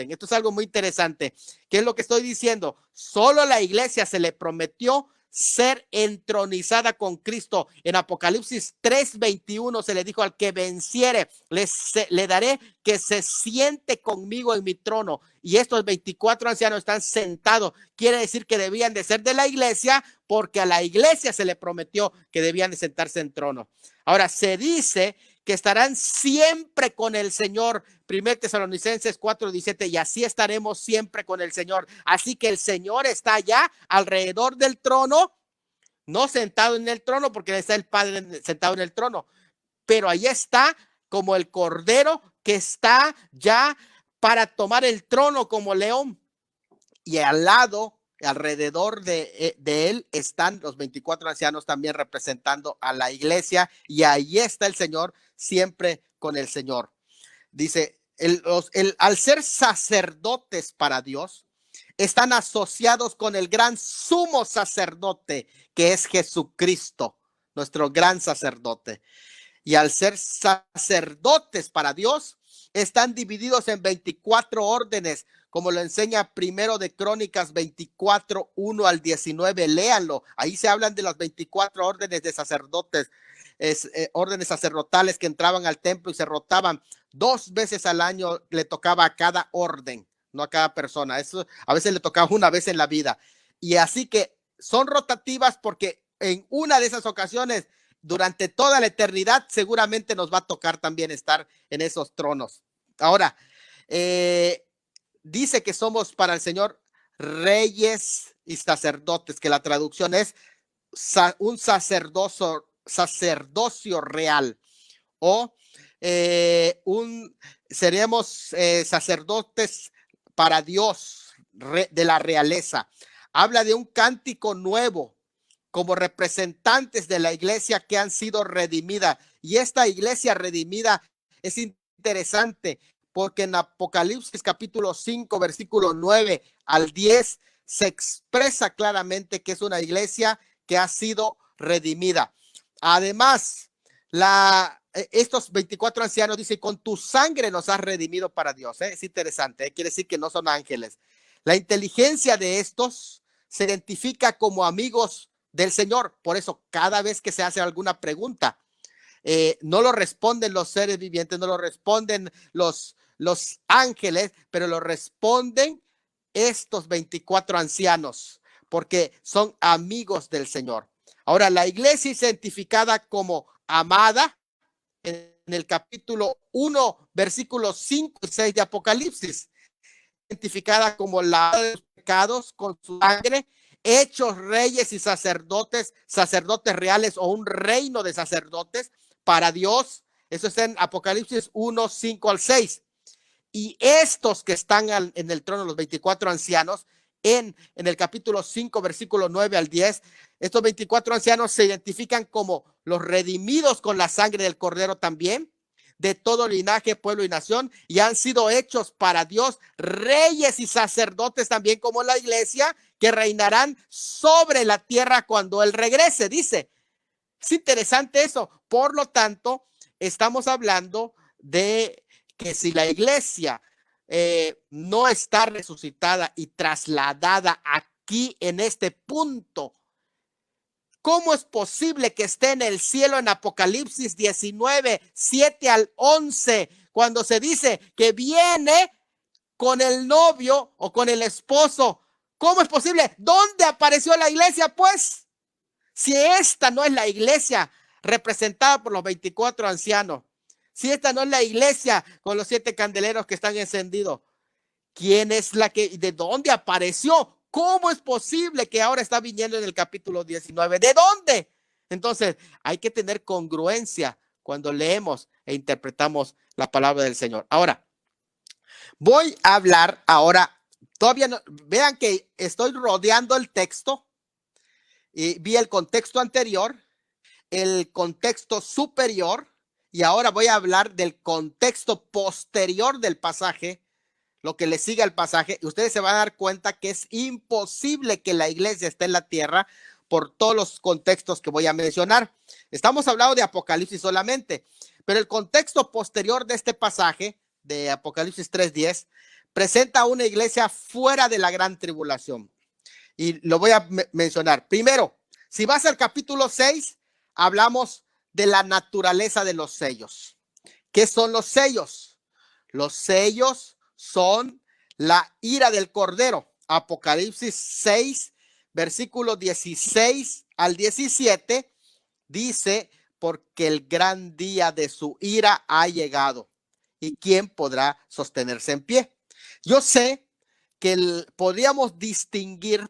Esto es algo muy interesante. ¿Qué es lo que estoy diciendo? Solo a la iglesia se le prometió ser entronizada con Cristo. En Apocalipsis 3:21 se le dijo: al que venciere, le daré que se siente conmigo en mi trono. Y estos 24 ancianos están sentados. Quiere decir que debían de ser de la iglesia, porque a la iglesia se le prometió que debían de sentarse en trono. Ahora, se dice que estarán siempre con el Señor. 1 Tesalonicenses 4:17, y así estaremos siempre con el Señor. Así que el Señor está allá alrededor del trono, no sentado en el trono, porque está el Padre sentado en el trono, pero allí está como el Cordero que está ya para tomar el trono como león. Y al lado, alrededor de él, están los 24 ancianos también representando a la iglesia, y ahí está el Señor siempre con el Señor. Dice, al ser sacerdotes para Dios, están asociados con el gran sumo sacerdote que es Jesucristo, nuestro gran sacerdote. Y al ser sacerdotes para Dios, están divididos en 24 órdenes, como lo enseña Primero de Crónicas 24, 1 al 19. Léanlo. Ahí se hablan de las 24 órdenes de sacerdotes. órdenes sacerdotales que entraban al templo y se rotaban 2 veces al año, le tocaba a cada orden, no a cada persona. Eso a veces le tocaba una vez en la vida. Y así que son rotativas porque en una de esas ocasiones, durante toda la eternidad, seguramente nos va a tocar también estar en esos tronos. Ahora, dice que somos para el Señor reyes y sacerdotes, que la traducción es un sacerdocio real, o seremos sacerdotes para Dios, de la realeza. Habla de un cántico nuevo como representantes de la iglesia que han sido redimidas. Y esta iglesia redimida es interesante porque en Apocalipsis capítulo 5, versículo 9 al 10, se expresa claramente que es una iglesia que ha sido redimida. Además, estos 24 ancianos dicen, con tu sangre nos has redimido para Dios. Es interesante, quiere decir que no son ángeles. La inteligencia de estos se identifica como amigos del Señor. Por eso, cada vez que se hace alguna pregunta, no lo responden los seres vivientes, no lo responden los ángeles, pero lo responden estos 24 ancianos, porque son amigos del Señor. Ahora, la iglesia es identificada como amada en el capítulo 1, versículos 5 y 6 de Apocalipsis, identificada como la de los pecados con su sangre, hechos reyes y sacerdotes reales, o un reino de sacerdotes para Dios. Eso está en Apocalipsis 1, 5 al 6. Y estos que están en el trono, los 24 ancianos, en el capítulo 5, versículo 9 al 10, estos 24 ancianos se identifican como los redimidos con la sangre del Cordero también, de todo linaje, pueblo y nación, y han sido hechos para Dios reyes y sacerdotes también como la iglesia, que reinarán sobre la tierra cuando Él regrese, dice. Es interesante eso. Por lo tanto, estamos hablando de que si la iglesia no está resucitada y trasladada aquí en este punto, ¿cómo es posible que esté en el cielo en Apocalipsis 19, 7 al 11, cuando se dice que viene con el novio o con el esposo? ¿Cómo es posible? ¿Dónde apareció la iglesia, pues? Si esta no es la iglesia representada por los 24 ancianos, si esta no es la iglesia con los 7 candeleros que están encendidos, ¿quién es la que, de dónde apareció? ¿Cómo es posible que ahora está viniendo en el capítulo 19? ¿De dónde? Entonces, hay que tener congruencia cuando leemos e interpretamos la palabra del Señor. Ahora, voy a hablar ahora, todavía no, vean que estoy rodeando el texto y vi el contexto anterior, el contexto superior, y ahora voy a hablar del contexto posterior del pasaje, lo que le sigue al pasaje, y ustedes se van a dar cuenta que es imposible que la iglesia esté en la tierra por todos los contextos que voy a mencionar. Estamos hablando de Apocalipsis solamente, pero el contexto posterior de este pasaje de Apocalipsis 3:10 presenta una iglesia fuera de la gran tribulación. Y lo voy a mencionar. Primero, si vas al capítulo 6, hablamos de la naturaleza de los sellos. ¿Qué son los sellos? Los sellos son la ira del Cordero. Apocalipsis 6, versículos 16 al 17, dice, porque el gran día de su ira ha llegado. ¿Y quién podrá sostenerse en pie? Yo sé que podríamos distinguir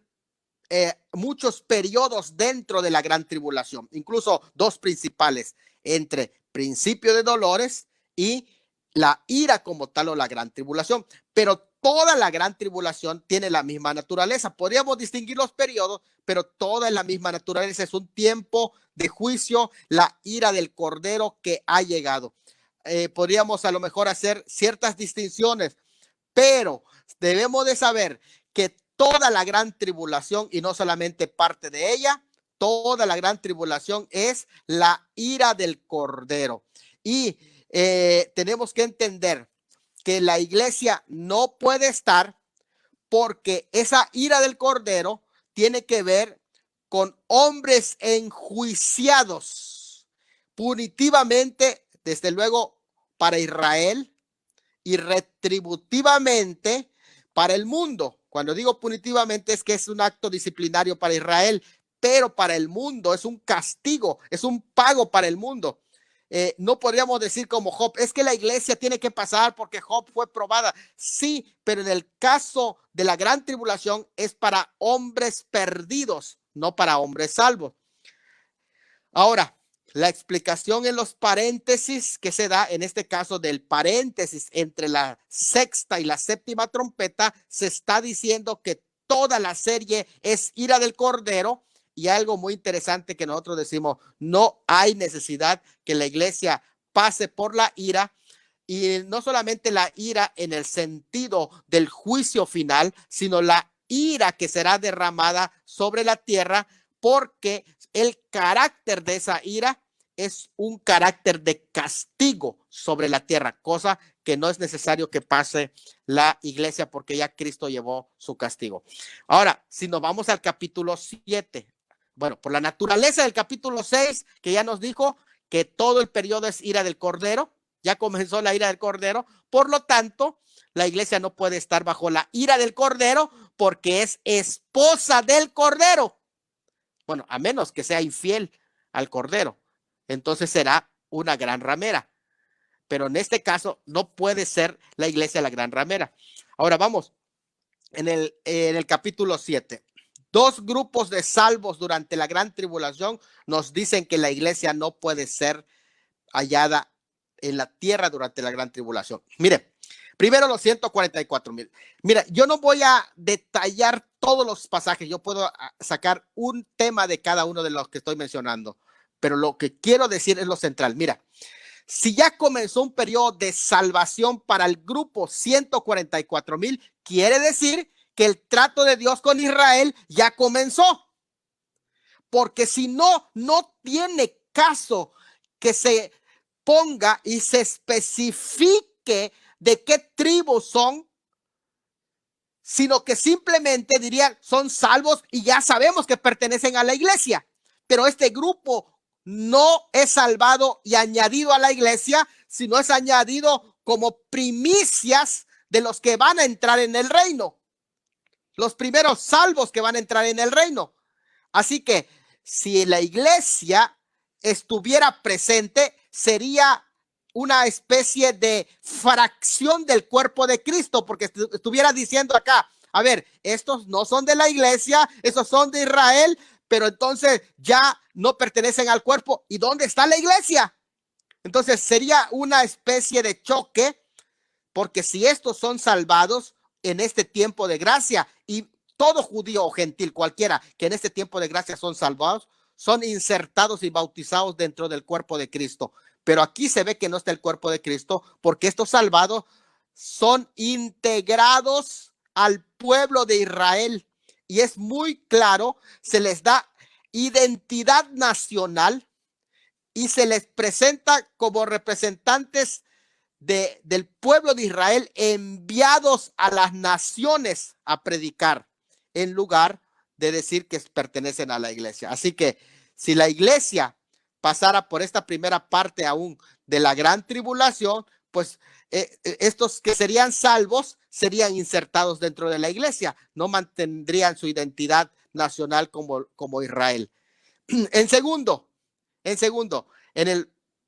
muchos periodos dentro de la gran tribulación, incluso 2 principales, entre principio de dolores y la ira como tal, o la gran tribulación, pero toda la gran tribulación tiene la misma naturaleza. Podríamos distinguir los periodos, pero toda es la misma naturaleza. Es un tiempo de juicio, la ira del Cordero que ha llegado. Podríamos a lo mejor hacer ciertas distinciones, pero debemos de saber que toda la gran tribulación, y no solamente parte de ella, toda la gran tribulación es la ira del Cordero. Y tenemos que entender que la iglesia no puede estar, porque esa ira del Cordero tiene que ver con hombres enjuiciados punitivamente, desde luego, para Israel y retributivamente para el mundo. Cuando digo punitivamente es que es un acto disciplinario para Israel, pero para el mundo es un castigo, es un pago para el mundo. No podríamos decir como Job, es que la iglesia tiene que pasar porque Job fue probada. Sí, pero en el caso de la gran tribulación es para hombres perdidos, no para hombres salvos. Ahora, la explicación en los paréntesis que se da en este caso del paréntesis entre la sexta y la séptima trompeta, se está diciendo que toda la serie es ira del Cordero. Y algo muy interesante que nosotros decimos, no hay necesidad que la iglesia pase por la ira, y no solamente la ira en el sentido del juicio final, sino la ira que será derramada sobre la tierra, porque el carácter de esa ira es un carácter de castigo sobre la tierra, cosa que no es necesario que pase la iglesia porque ya Cristo llevó su castigo. Ahora, si nos vamos al capítulo 7, bueno, por la naturaleza del capítulo 6, que ya nos dijo que todo el periodo es ira del Cordero, ya comenzó la ira del Cordero, por lo tanto, la iglesia no puede estar bajo la ira del Cordero porque es esposa del Cordero. Bueno, a menos que sea infiel al Cordero, entonces será una gran ramera. Pero en este caso no puede ser la iglesia la gran ramera. Ahora vamos, en el capítulo 7. Dos grupos de salvos durante la gran tribulación nos dicen que la iglesia no puede ser hallada en la tierra durante la gran tribulación. Mire, primero los 144,000. Mira, yo no voy a detallar todos los pasajes, yo puedo sacar un tema de cada uno de los que estoy mencionando, pero lo que quiero decir es lo central. Mira, si ya comenzó un periodo de salvación para el grupo 144,000, quiere decir que el trato de Dios con Israel ya comenzó. Porque si no, no tiene caso que se ponga y se especifique de qué tribu son, sino que simplemente dirían son salvos y ya sabemos que pertenecen a la iglesia. Pero este grupo no es salvado y añadido a la iglesia, sino es añadido como primicias de los que van a entrar en el reino. Los primeros salvos que van a entrar en el reino. Así que si la iglesia estuviera presente, sería una especie de fracción del cuerpo de Cristo, porque estuviera diciendo acá, a ver, estos no son de la iglesia, estos son de Israel, pero entonces ya no pertenecen al cuerpo. ¿Y dónde está la iglesia? Entonces sería una especie de choque, porque si estos son salvados en este tiempo de gracia, y todo judío o gentil, cualquiera que en este tiempo de gracia son salvados, son insertados y bautizados dentro del cuerpo de Cristo. Pero aquí se ve que no está el cuerpo de Cristo, porque estos salvados son integrados al pueblo de Israel. Y es muy claro, se les da identidad nacional y se les presenta como representantes del pueblo de Israel enviados a las naciones a predicar, en lugar de decir que pertenecen a la iglesia. Así que si la iglesia pasara por esta primera parte aún de la gran tribulación, pues estos que serían salvos serían insertados dentro de la iglesia, no mantendrían su identidad nacional como Israel. En segundo,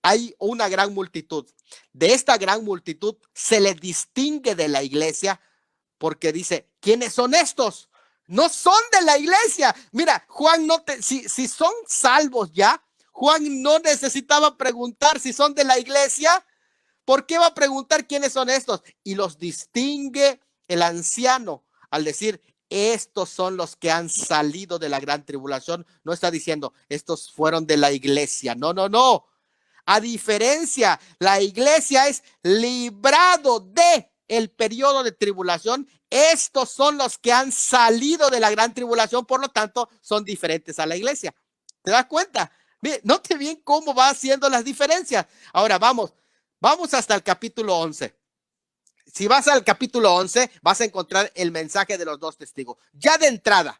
hay una gran multitud. De esta gran multitud se le distingue de la iglesia porque dice, ¿quiénes son estos? No son de la iglesia. Mira, Juan si son salvos ya, Juan no necesitaba preguntar si son de la iglesia. ¿Por qué va a preguntar quiénes son estos? Y los distingue el anciano al decir, estos son los que han salido de la gran tribulación. No está diciendo, estos fueron de la iglesia. No, no, no. A diferencia, la iglesia es librado de el periodo de tribulación. Estos son los que han salido de la gran tribulación, por lo tanto, son diferentes a la iglesia. ¿Te das cuenta? Note bien cómo va haciendo las diferencias. Ahora vamos hasta el capítulo 11. Si vas al capítulo 11, vas a encontrar el mensaje de los dos testigos. Ya de entrada,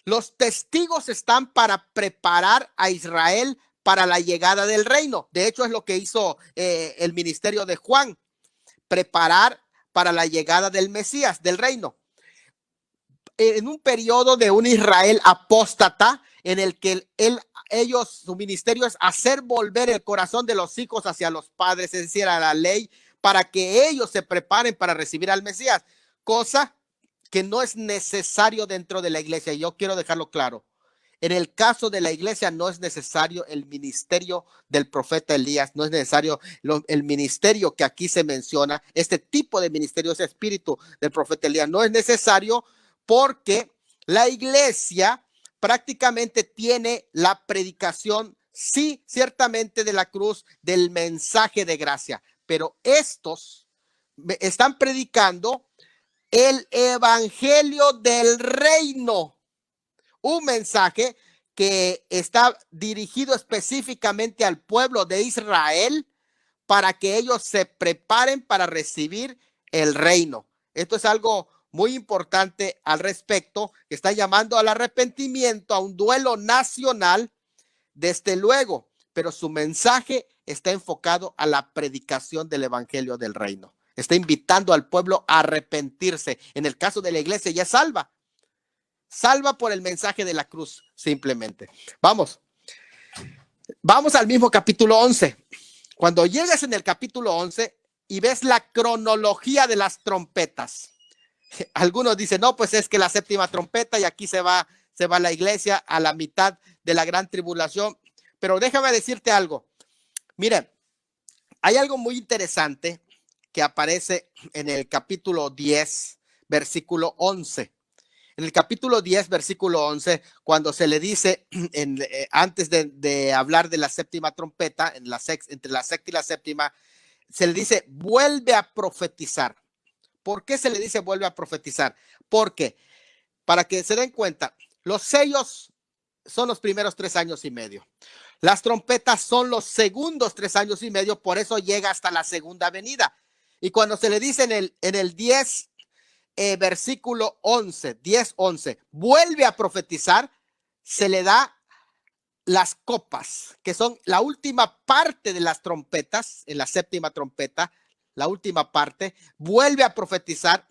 los testigos están para preparar a Israel para la llegada del reino. De hecho, es lo que hizo el ministerio de Juan, preparar para la llegada del Mesías, del reino. En un periodo de un Israel apóstata, en el que su ministerio es hacer volver el corazón de los hijos hacia los padres, es decir, a la ley, para que ellos se preparen para recibir al Mesías, cosa que no es necesario dentro de la iglesia. Y yo quiero dejarlo claro. En el caso de la iglesia no es necesario el ministerio del profeta Elías, no es necesario el ministerio que aquí se menciona, este tipo de ministerio, ese espíritu del profeta Elías, no es necesario, porque la iglesia prácticamente tiene la predicación, sí, ciertamente de la cruz, del mensaje de gracia, pero estos están predicando el evangelio del reino, un mensaje que está dirigido específicamente al pueblo de Israel para que ellos se preparen para recibir el reino. Esto es algo muy importante al respecto, que está llamando al arrepentimiento, a un duelo nacional, desde luego, pero su mensaje está enfocado a la predicación del evangelio del reino. Está invitando al pueblo a arrepentirse. En el caso de la iglesia ya salva por el mensaje de la cruz, simplemente. Vamos al mismo capítulo 11. Cuando llegas en el capítulo 11 y ves la cronología de las trompetas, algunos dicen, no, pues es que la séptima trompeta y aquí se va la iglesia a la mitad de la gran tribulación. Pero déjame decirte algo. Miren, hay algo muy interesante que aparece en el capítulo 10, versículo 11. En el capítulo 10, versículo 11, cuando se le dice, antes de hablar de la séptima trompeta, entre la sexta y la séptima, se le dice, vuelve a profetizar. ¿Por qué se le dice vuelve a profetizar? Porque, para que se den cuenta, los sellos son los primeros 3 años y medio. Las trompetas son los segundos 3 años y medio, por eso llega hasta la segunda venida. Y cuando se le dice en el 10, versículo 11, 10:11, vuelve a profetizar, se le da las copas, que son la última parte de las trompetas, en la séptima trompeta, la última parte, vuelve a profetizar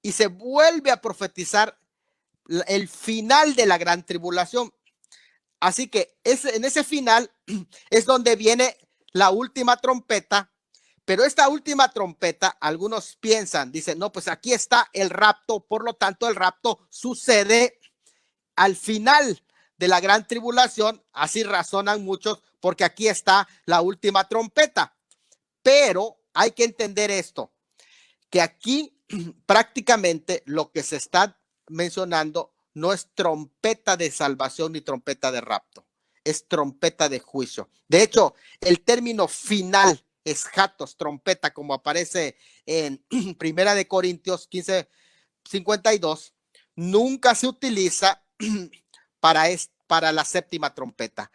y se vuelve a profetizar el final de la gran tribulación. Así que en ese final es donde viene la última trompeta. Pero esta última trompeta, algunos piensan, dicen, no, pues aquí está el rapto, por lo tanto el rapto sucede al final de la gran tribulación, así razonan muchos, porque aquí está la última trompeta. Pero hay que entender esto, que aquí prácticamente lo que se está mencionando no es trompeta de salvación ni trompeta de rapto, es trompeta de juicio. De hecho, el término final es jatos, trompeta, como aparece en Primera de Corintios 15:52, nunca se utiliza para la séptima trompeta.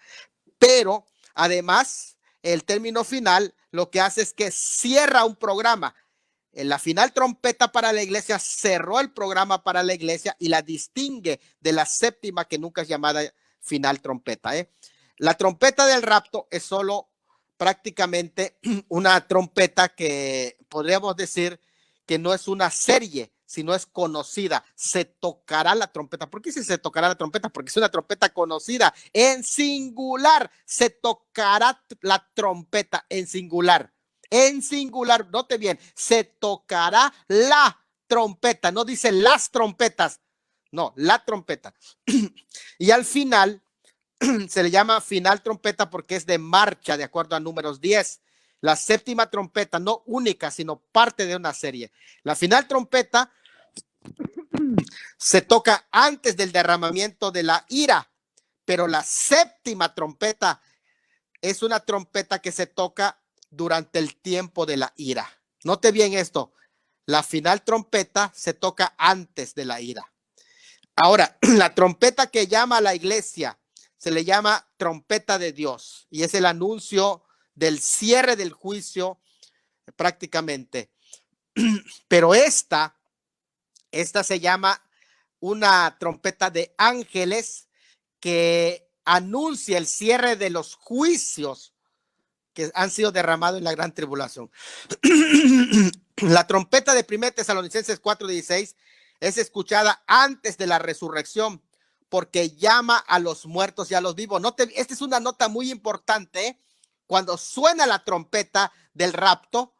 Pero además, el término final lo que hace es que cierra un programa. En la final trompeta para la iglesia cerró el programa para la iglesia y la distingue de la séptima, que nunca es llamada final trompeta. La trompeta del rapto es solo prácticamente una trompeta que podríamos decir que no es una serie, sino es conocida. Se tocará la trompeta. ¿Por qué se tocará la trompeta? Porque es una trompeta conocida. En singular se tocará la trompeta en singular. En singular, note bien, se tocará la trompeta. No dice las trompetas, no, la trompeta. Y al final se le llama final trompeta porque es de marcha, de acuerdo a Números 10. La séptima trompeta, no única, sino parte de una serie. La final trompeta se toca antes del derramamiento de la ira, pero la séptima trompeta es una trompeta que se toca durante el tiempo de la ira. Note bien esto, la final trompeta se toca antes de la ira. Ahora, la trompeta que llama a la iglesia se le llama trompeta de Dios y es el anuncio del cierre del juicio prácticamente. Pero esta se llama una trompeta de ángeles que anuncia el cierre de los juicios que han sido derramados en la gran tribulación. La trompeta de 1 Tesalonicenses 4:16 es escuchada antes de la resurrección, porque llama a los muertos y a los vivos. Esta es una nota muy importante, ¿eh? Cuando suena la trompeta del rapto,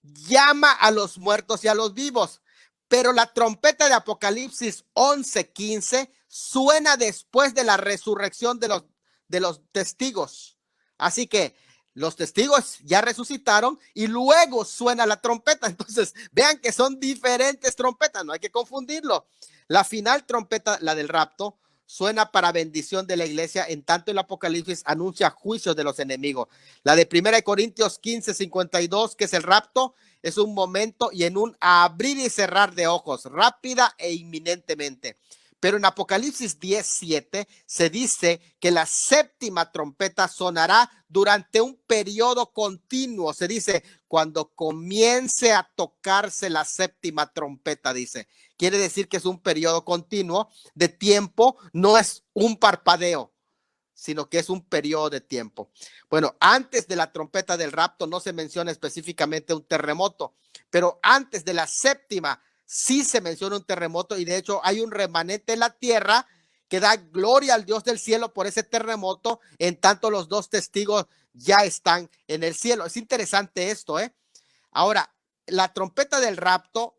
llama a los muertos y a los vivos. Pero la trompeta de Apocalipsis 11:15 suena después de la resurrección de los testigos. Así que los testigos ya resucitaron y luego suena la trompeta. Entonces, vean que son diferentes trompetas, no hay que confundirlo. La final trompeta, la del rapto, suena para bendición de la iglesia, en tanto el Apocalipsis anuncia juicios de los enemigos. La de 1 Corintios 15:52, que es el rapto, es un momento y en un abrir y cerrar de ojos, rápida e inminentemente. Pero en Apocalipsis 10:7 se dice que la séptima trompeta sonará durante un periodo continuo. Se dice cuando comience a tocarse la séptima trompeta, dice. Quiere decir que es un periodo continuo de tiempo, no es un parpadeo, sino que es un periodo de tiempo. Bueno, antes de la trompeta del rapto no se menciona específicamente un terremoto, pero antes de la séptima sí se menciona un terremoto y de hecho hay un remanente en la tierra que da gloria al Dios del cielo por ese terremoto, en tanto los dos testigos ya están en el cielo. Es interesante esto, ¿eh? Ahora, la trompeta del rapto,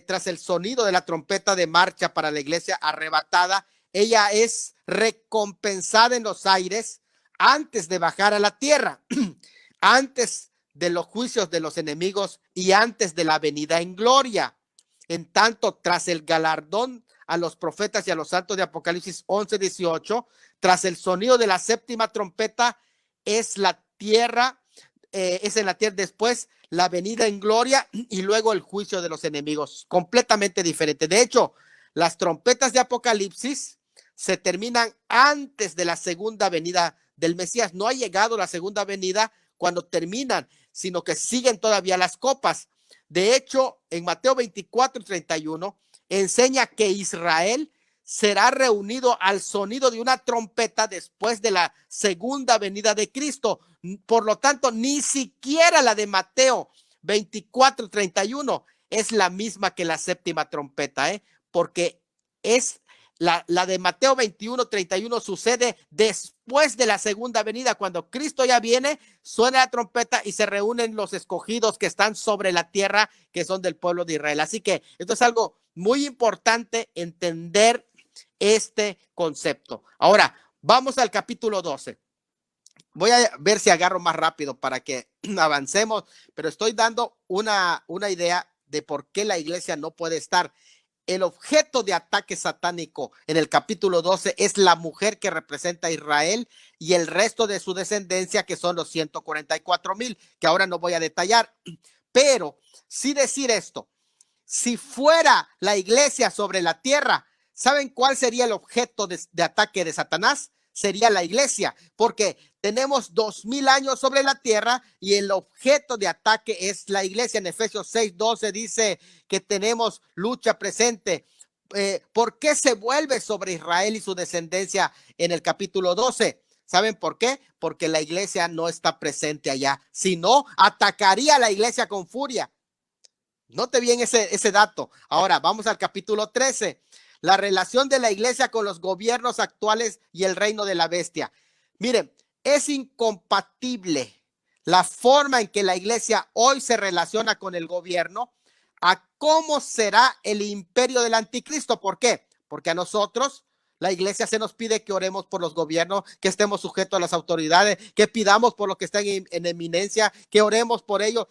tras el sonido de la trompeta de marcha para la iglesia arrebatada, ella es recompensada en los aires antes de bajar a la tierra, antes de los juicios de los enemigos y antes de la venida en gloria. En tanto, tras el galardón a los profetas y a los santos de Apocalipsis 11:18, tras el sonido de la séptima trompeta, es la tierra, es en la tierra, después la venida en gloria y luego el juicio de los enemigos, completamente diferente. De hecho, las trompetas de Apocalipsis se terminan antes de la segunda venida del Mesías. No ha llegado la segunda venida cuando terminan, sino que siguen todavía las copas. De hecho, en Mateo 24:31 enseña que Israel será reunido al sonido de una trompeta después de la segunda venida de Cristo. Por lo tanto, ni siquiera la de Mateo 24:31 es la misma que la séptima trompeta, porque es la de Mateo 21:31 sucede después de la segunda venida, cuando Cristo ya viene, suena la trompeta y se reúnen los escogidos que están sobre la tierra, que son del pueblo de Israel. Así que esto es algo muy importante, entender este concepto. Ahora, vamos al capítulo 12. Voy a ver si agarro más rápido para que avancemos, pero estoy dando una idea de por qué la iglesia no puede estar. El objeto de ataque satánico en el capítulo 12 es la mujer que representa a Israel y el resto de su descendencia, que son los 144,000, que ahora no voy a detallar. Pero sí decir esto, si fuera la iglesia sobre la tierra, ¿saben cuál sería el objeto de ataque de Satanás? Sería la iglesia, porque tenemos 2000 años sobre la tierra y el objeto de ataque es la iglesia. En Efesios 6:12 dice que tenemos lucha presente. ¿Por qué se vuelve sobre Israel y su descendencia en el capítulo 12? ¿Saben por qué? Porque la iglesia no está presente allá. Si no, atacaría a la iglesia con furia. Note bien ese dato. Ahora vamos al capítulo 13. La relación de la iglesia con los gobiernos actuales y el reino de la bestia. Miren, es incompatible la forma en que la iglesia hoy se relaciona con el gobierno a cómo será el imperio del anticristo. ¿Por qué? Porque a nosotros, la iglesia, se nos pide que oremos por los gobiernos, que estemos sujetos a las autoridades, que pidamos por los que están en eminencia, que oremos por ellos.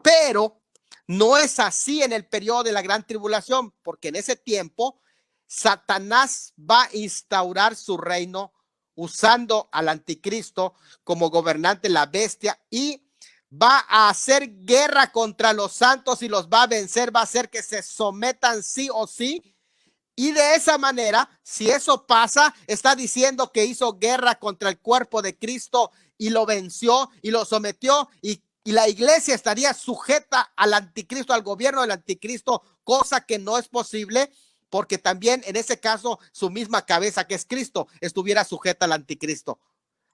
Pero no es así en el periodo de la gran tribulación, porque en ese tiempo Satanás va a instaurar su reino usando al anticristo como gobernante, la bestia, y va a hacer guerra contra los santos y los va a vencer, va a hacer que se sometan sí o sí. Y de esa manera, si eso pasa, está diciendo que hizo guerra contra el cuerpo de Cristo y lo venció y lo sometió, y la iglesia estaría sujeta al anticristo, al gobierno del anticristo, cosa que no es posible, porque también en ese caso su misma cabeza, que es Cristo, estuviera sujeta al anticristo.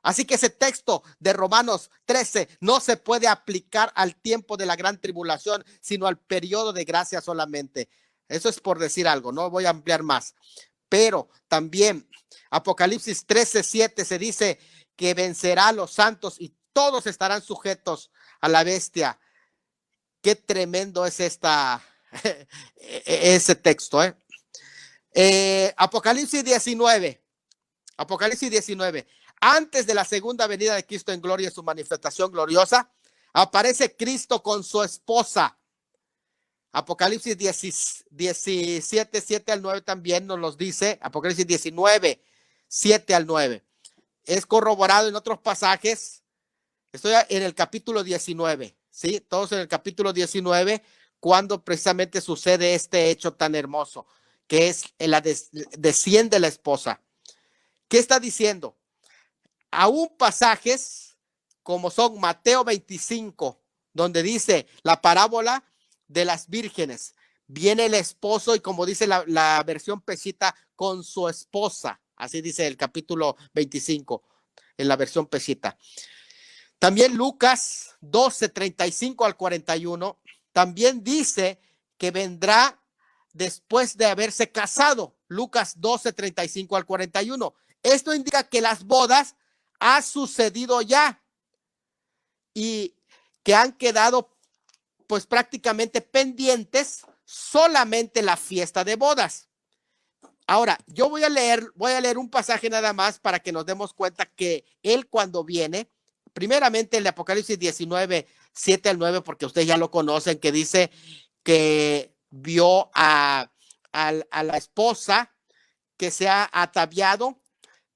Así que ese texto de Romanos 13 no se puede aplicar al tiempo de la gran tribulación, sino al periodo de gracia solamente. Eso es por decir algo, no voy a ampliar más. Pero también Apocalipsis 13:7 se dice que vencerá a los santos y todos estarán sujetos a la bestia. Qué tremendo es ese texto, Apocalipsis 19. Apocalipsis 19. Antes de la segunda venida de Cristo en gloria y su manifestación gloriosa, aparece Cristo con su esposa. Apocalipsis 17, 7 al 9 también nos los dice. Apocalipsis 19, 7 al 9. Es corroborado en otros pasajes. Estoy en el capítulo 19, ¿sí? Todos en el capítulo 19, cuando precisamente sucede este hecho tan hermoso, que es desciende la esposa. ¿Qué está diciendo? Aún pasajes como son Mateo 25, donde dice la parábola de las vírgenes. Viene el esposo y como dice la versión Pesita, con su esposa. Así dice el capítulo 25 en la versión Pesita. También Lucas 12, 35 al 41, también dice que vendrá después de haberse casado. Lucas 12, 35 al 41. Esto indica que las bodas ha sucedido ya y que han quedado pues prácticamente pendientes solamente la fiesta de bodas. Ahora, yo voy a leer un pasaje nada más para que nos demos cuenta que él cuando viene, primeramente el de Apocalipsis 19, 7 al 9, porque ustedes ya lo conocen, que dice que vio a la esposa que se ha ataviado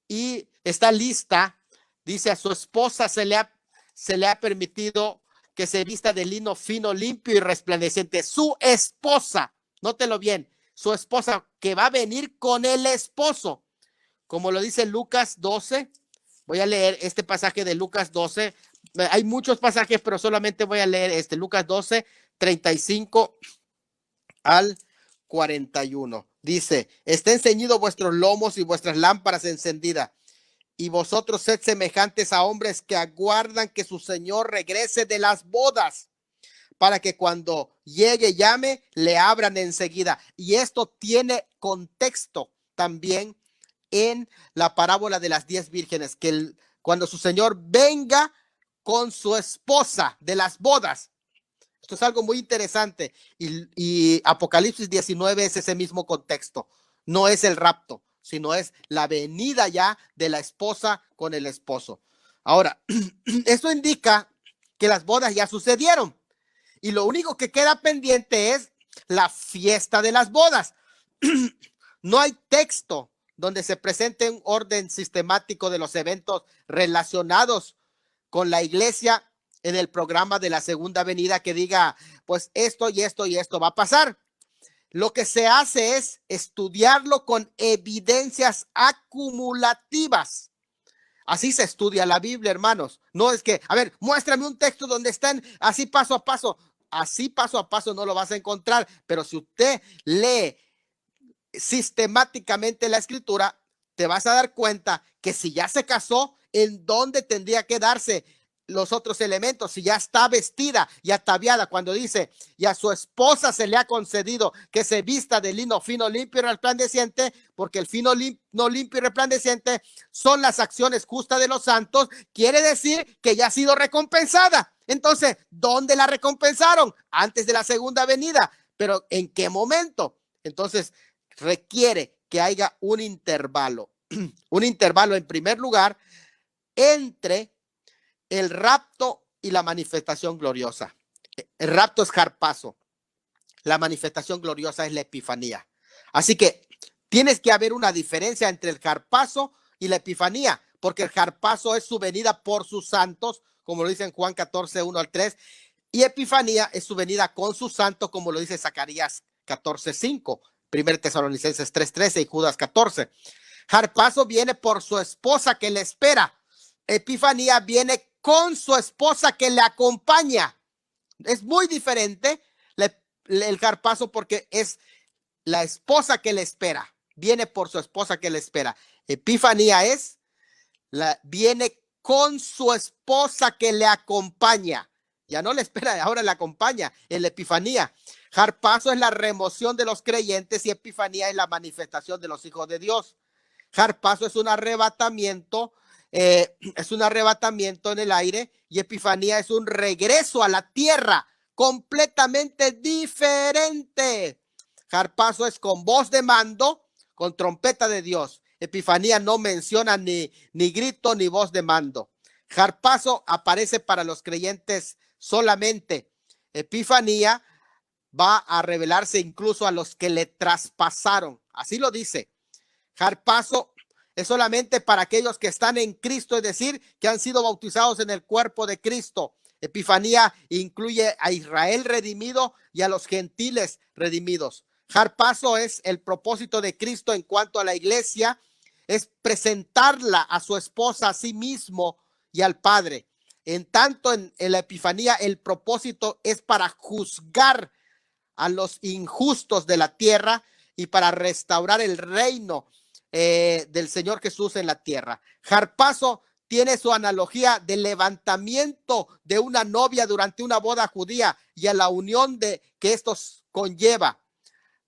y está lista. Dice, a su esposa se le ha permitido que se vista de lino fino, limpio y resplandeciente. Su esposa, nótelo bien, su esposa que va a venir con el esposo, como lo dice Lucas 12. Voy a leer este pasaje de Lucas 12. Hay muchos pasajes, pero solamente voy a leer Lucas 12, 35 al 41. Dice, estén ceñidos vuestros lomos y vuestras lámparas encendidas, y vosotros sed semejantes a hombres que aguardan que su señor regrese de las bodas, para que cuando llegue llame, le abran enseguida. Y esto tiene contexto también en la parábola de las 10 vírgenes, que cuando su señor venga con su esposa de las bodas. Esto es algo muy interesante y Apocalipsis 19 es ese mismo contexto. No es el rapto, sino es la venida ya de la esposa con el esposo. Ahora, esto indica que las bodas ya sucedieron y lo único que queda pendiente es la fiesta de las bodas. No hay texto donde se presente un orden sistemático de los eventos relacionados con la iglesia en el programa de la segunda venida que diga, pues esto y esto y esto va a pasar. Lo que se hace es estudiarlo con evidencias acumulativas. Así se estudia la Biblia, hermanos. No es que, a ver, muéstrame un texto donde están así paso a paso. Así paso a paso no lo vas a encontrar, pero si usted lee sistemáticamente la escritura, te vas a dar cuenta que si ya se casó, ¿en dónde tendría que darse los otros elementos? Si ya está vestida y ataviada, cuando dice, y a su esposa se le ha concedido que se vista de lino fino, limpio y resplandeciente, porque el fino, no limpio y resplandeciente son las acciones justas de los santos, quiere decir que ya ha sido recompensada. Entonces, ¿dónde la recompensaron? Antes de la segunda venida. ¿Pero en qué momento? Entonces, requiere que haya un intervalo en primer lugar entre el rapto y la manifestación gloriosa. El rapto es harpazo, la manifestación gloriosa es la epifanía. Así que tienes que haber una diferencia entre el harpazo y la epifanía, porque el harpazo es su venida por sus santos, como lo dice en Juan 14, 1 al 3, y epifanía es su venida con sus santos, como lo dice Zacarías 14, 5. 1 Tesalonicenses 3:13 y Judas 14. Harpazo viene por su esposa que le espera. Epifanía viene con su esposa que le acompaña. Es muy diferente el harpazo porque es la esposa que le espera. Viene por su esposa que le espera. Epifanía viene con su esposa que le acompaña. Ya no le espera, ahora le acompaña en la Epifanía. Harpazo es la remoción de los creyentes y Epifanía es la manifestación de los hijos de Dios. Harpazo es un arrebatamiento, en el aire, y Epifanía es un regreso a la tierra completamente diferente. Harpazo es con voz de mando, con trompeta de Dios. Epifanía no menciona ni grito ni voz de mando. Harpazo aparece para los creyentes solamente. Epifanía va a revelarse incluso a los que le traspasaron. Así lo dice. Harpazo es solamente para aquellos que están en Cristo, es decir, que han sido bautizados en el cuerpo de Cristo. Epifanía incluye a Israel redimido y a los gentiles redimidos. Harpazo es el propósito de Cristo en cuanto a la iglesia, es presentarla a su esposa, a sí mismo y al Padre. En tanto, en la Epifanía, el propósito es para juzgar a los injustos de la tierra y para restaurar el reino del Señor Jesús en la tierra. Harpazo tiene su analogía del levantamiento de una novia durante una boda judía y a la unión que estos conlleva,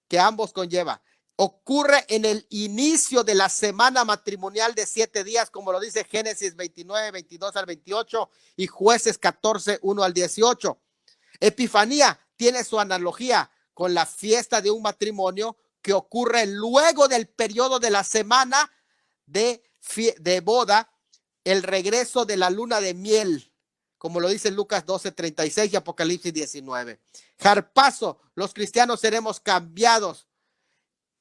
que ambos conlleva. Ocurre en el inicio de la semana matrimonial de 7 días, como lo dice Génesis 29, 22 al 28 y Jueces 14, 1 al 18. Epifanía tiene su analogía con la fiesta de un matrimonio que ocurre luego del periodo de la semana de boda, el regreso de la luna de miel, como lo dice Lucas 12, 36 y Apocalipsis 19. Harpazo, los cristianos seremos cambiados.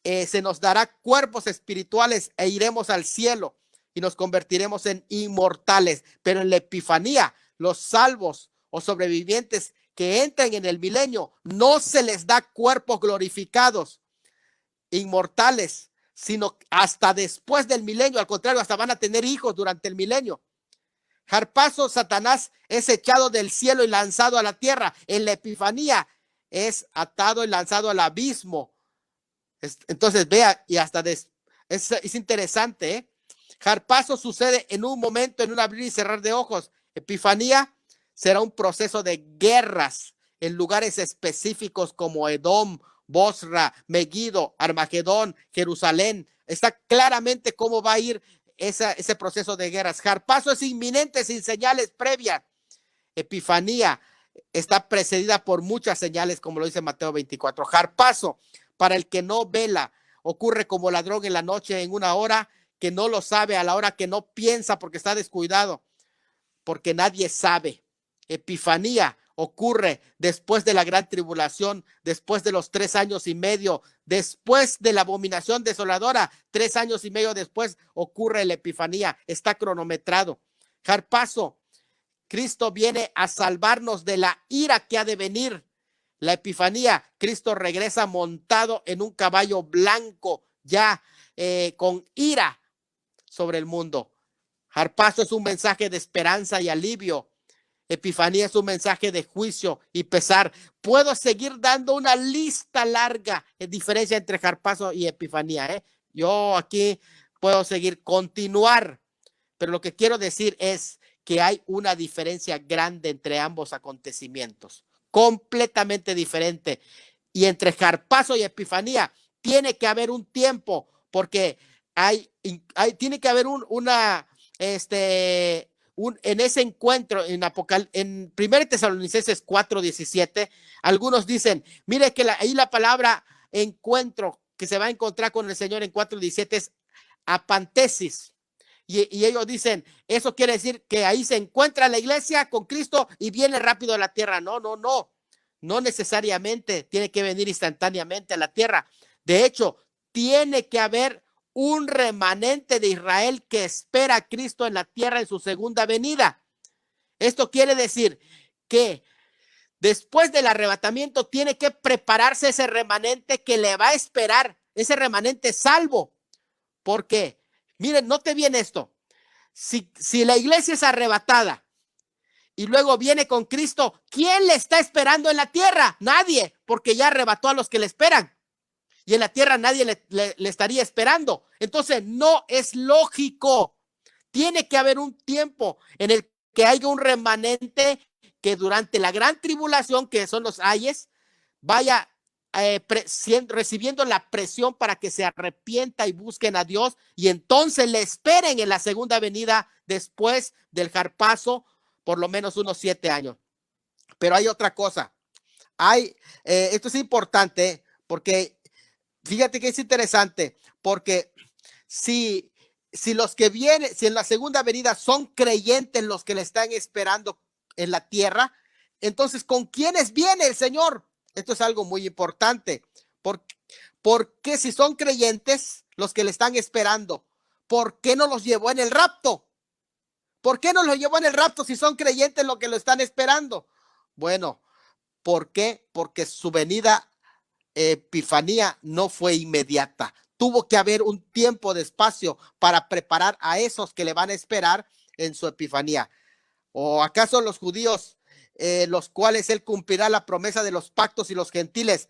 Se nos dará cuerpos espirituales e iremos al cielo y nos convertiremos en inmortales. Pero en la Epifanía, los salvos o sobrevivientes que entran en el milenio, no se les da cuerpos glorificados, inmortales, sino hasta después del milenio. Al contrario, hasta van a tener hijos durante el milenio. Harpazo, Satanás es echado del cielo y lanzado a la tierra. En la Epifanía es atado y lanzado al abismo. Entonces, vea, y hasta es interesante, ¿eh? Harpazo sucede en un momento, en un abrir y cerrar de ojos. Epifanía será un proceso de guerras en lugares específicos como Edom, Bosra, Megiddo, Armagedón, Jerusalén. Está claramente cómo va a ir ese proceso de guerras. Harpazo es inminente sin señales previas. Epifanía está precedida por muchas señales, como lo dice Mateo 24. Harpazo, para el que no vela, ocurre como ladrón en la noche, en una hora que no lo sabe, a la hora que no piensa porque está descuidado, porque nadie sabe. Epifanía ocurre después de la gran tribulación, después de los 3 años y medio, después de la abominación desoladora, 3 años y medio después ocurre la Epifanía, está cronometrado. Harpazo, Cristo viene a salvarnos de la ira que ha de venir. La Epifanía, Cristo regresa montado en un caballo blanco, ya con ira sobre el mundo. Harpazo es un mensaje de esperanza y alivio. Epifanía es un mensaje de juicio y pesar. Puedo seguir dando una lista larga en diferencia entre Harpazo y Epifanía. Yo aquí puedo continuar, pero lo que quiero decir es que hay una diferencia grande entre ambos acontecimientos, completamente diferente. Y entre Harpazo y Epifanía tiene que haber un tiempo, porque tiene que haber en ese encuentro en 1 Tesalonicenses 4:17, algunos dicen, mire que ahí la palabra encuentro que se va a encontrar con el Señor en 4:17 es apantesis. Y ellos dicen, eso quiere decir que ahí se encuentra la iglesia con Cristo y viene rápido a la tierra. No necesariamente tiene que venir instantáneamente a la tierra. De hecho, tiene que haber un remanente de Israel que espera a Cristo en la tierra en su segunda venida. Esto quiere decir que después del arrebatamiento tiene que prepararse ese remanente que le va a esperar, ese remanente salvo. Porque, miren, note bien esto. Si la iglesia es arrebatada y luego viene con Cristo, ¿quién le está esperando en la tierra? Nadie, porque ya arrebató a los que le esperan. y en la tierra nadie le estaría esperando. Entonces no es lógico. Tiene que haber un tiempo en el que haya un remanente que durante la gran tribulación, que son los ayes, vaya recibiendo la presión para que se arrepienta y busquen a Dios, y entonces le esperen en la segunda venida después del jarpazo, por lo menos unos 7 años. Pero hay otra cosa. Esto es importante porque fíjate que es interesante, porque si los que vienen, si en la segunda venida son creyentes los que le están esperando en la tierra, entonces ¿con quiénes viene el Señor? Esto es algo muy importante. Porque si son creyentes los que le están esperando, ¿por qué no los llevó en el rapto? ¿Por qué no los llevó en el rapto si son creyentes los que lo están esperando? Bueno, ¿por qué? Porque su venida epifanía no fue inmediata. Tuvo que haber un tiempo de espacio para preparar a esos que le van a esperar en su epifanía. ¿O acaso los judíos, los cuales él cumplirá la promesa de los pactos, y los gentiles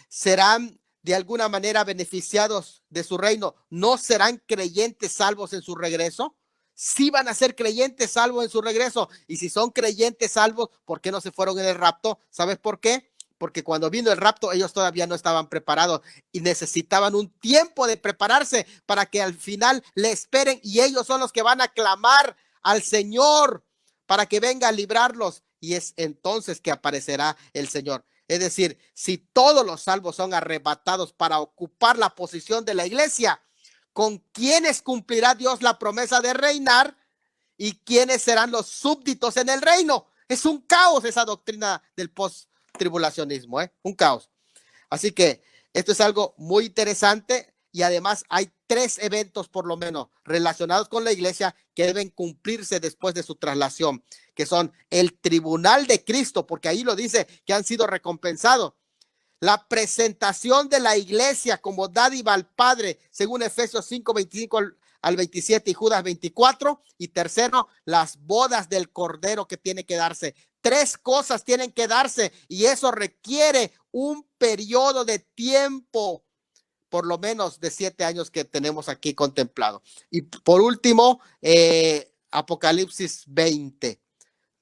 serán de alguna manera beneficiados de su reino, no serán creyentes salvos en su regreso? Sí van a ser creyentes salvos en su regreso. Y si son creyentes salvos, ¿por qué no se fueron en el rapto? ¿Sabes por qué? Porque cuando vino el rapto ellos todavía no estaban preparados y necesitaban un tiempo de prepararse para que al final le esperen, y ellos son los que van a clamar al Señor para que venga a librarlos, y es entonces que aparecerá el Señor. Es decir, si todos los salvos son arrebatados para ocupar la posición de la iglesia, ¿con quiénes cumplirá Dios la promesa de reinar y quiénes serán los súbditos en el reino? Es un caos esa doctrina del post-tribulacionismo, un caos. Así que esto es algo muy interesante, y además hay 3 eventos por lo menos relacionados con la iglesia que deben cumplirse después de su traslación, que son el tribunal de Cristo, porque ahí lo dice que han sido recompensados. La presentación de la iglesia como dádiva al Padre, según Efesios 5, 25 al 27 y Judas 24. Y tercero, las bodas del Cordero que tiene que darse. 3 cosas tienen que darse, y eso requiere un periodo de tiempo, por lo menos de 7 años que tenemos aquí contemplado. Y por último, Apocalipsis 20.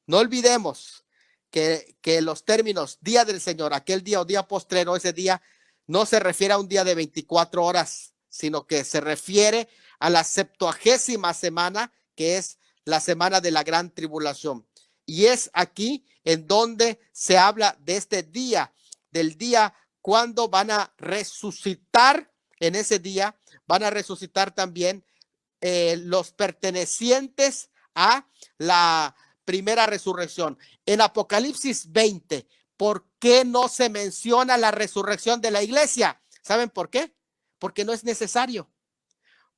No olvidemos que los términos día del Señor, aquel día o día postrero, ese día no se refiere a un día de 24 horas, sino que se refiere a la 70ª semana, que es la semana de la gran tribulación. Y es aquí en donde se habla de este día, del día cuando van a resucitar. En ese día van a resucitar también los pertenecientes a la primera resurrección. En Apocalipsis 20, ¿por qué no se menciona la resurrección de la iglesia? ¿Saben por qué? Porque no es necesario.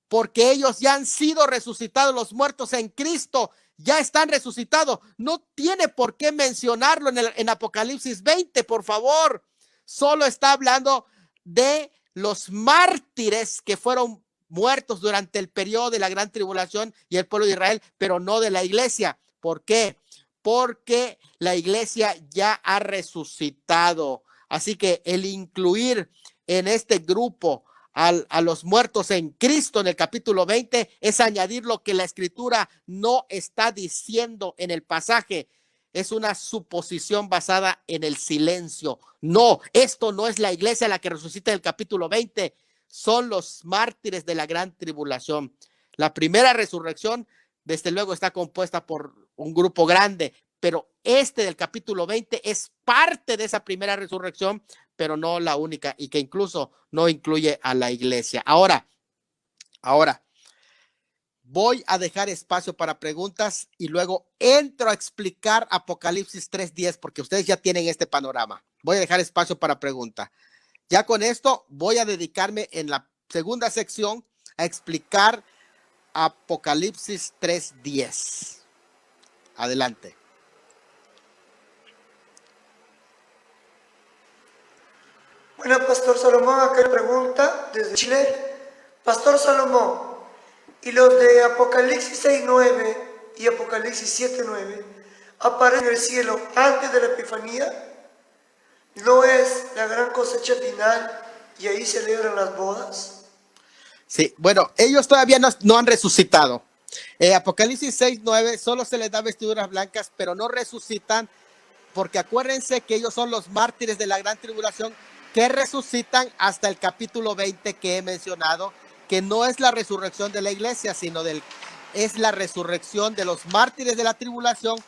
Porque ellos ya han sido resucitados, los muertos en Cristo ya están resucitados. No tiene por qué mencionarlo en Apocalipsis 20, por favor. Solo está hablando de los mártires que fueron muertos durante el periodo de la gran tribulación y el pueblo de Israel, pero no de la iglesia. ¿Por qué? Porque la iglesia ya ha resucitado. Así que el incluir en este grupo a los muertos en Cristo en el capítulo 20 es añadir lo que la escritura no está diciendo en el pasaje. Es una suposición basada en el silencio. No, esto no es la iglesia la que resucita en el capítulo 20. Son los mártires de la gran tribulación. La primera resurrección, desde luego, está compuesta por un grupo grande, pero este del capítulo 20 es parte de esa primera resurrección, pero no la única, y que incluso no incluye a la iglesia. Ahora, voy a dejar espacio para preguntas y luego entro a explicar Apocalipsis 3:10, porque ustedes ya tienen este panorama. Voy a dejar espacio para preguntas. Ya con esto voy a dedicarme en la segunda sección a explicar Apocalipsis 3:10. Adelante.
Bueno, Pastor Salomón, acá pregunta desde Chile. Pastor Salomón, ¿y los de Apocalipsis 6:9 y Apocalipsis 7:9 aparecen en el cielo antes de la Epifanía? ¿No es la gran cosecha final y ahí celebran las bodas.
Sí, bueno, ellos todavía no han resucitado. Apocalipsis 6:9 solo se les da vestiduras blancas, pero no resucitan, porque acuérdense que ellos son los mártires de la gran tribulación que resucitan hasta el capítulo 20 que he mencionado, que no es la resurrección de la iglesia, sino es la resurrección de los mártires de la tribulación,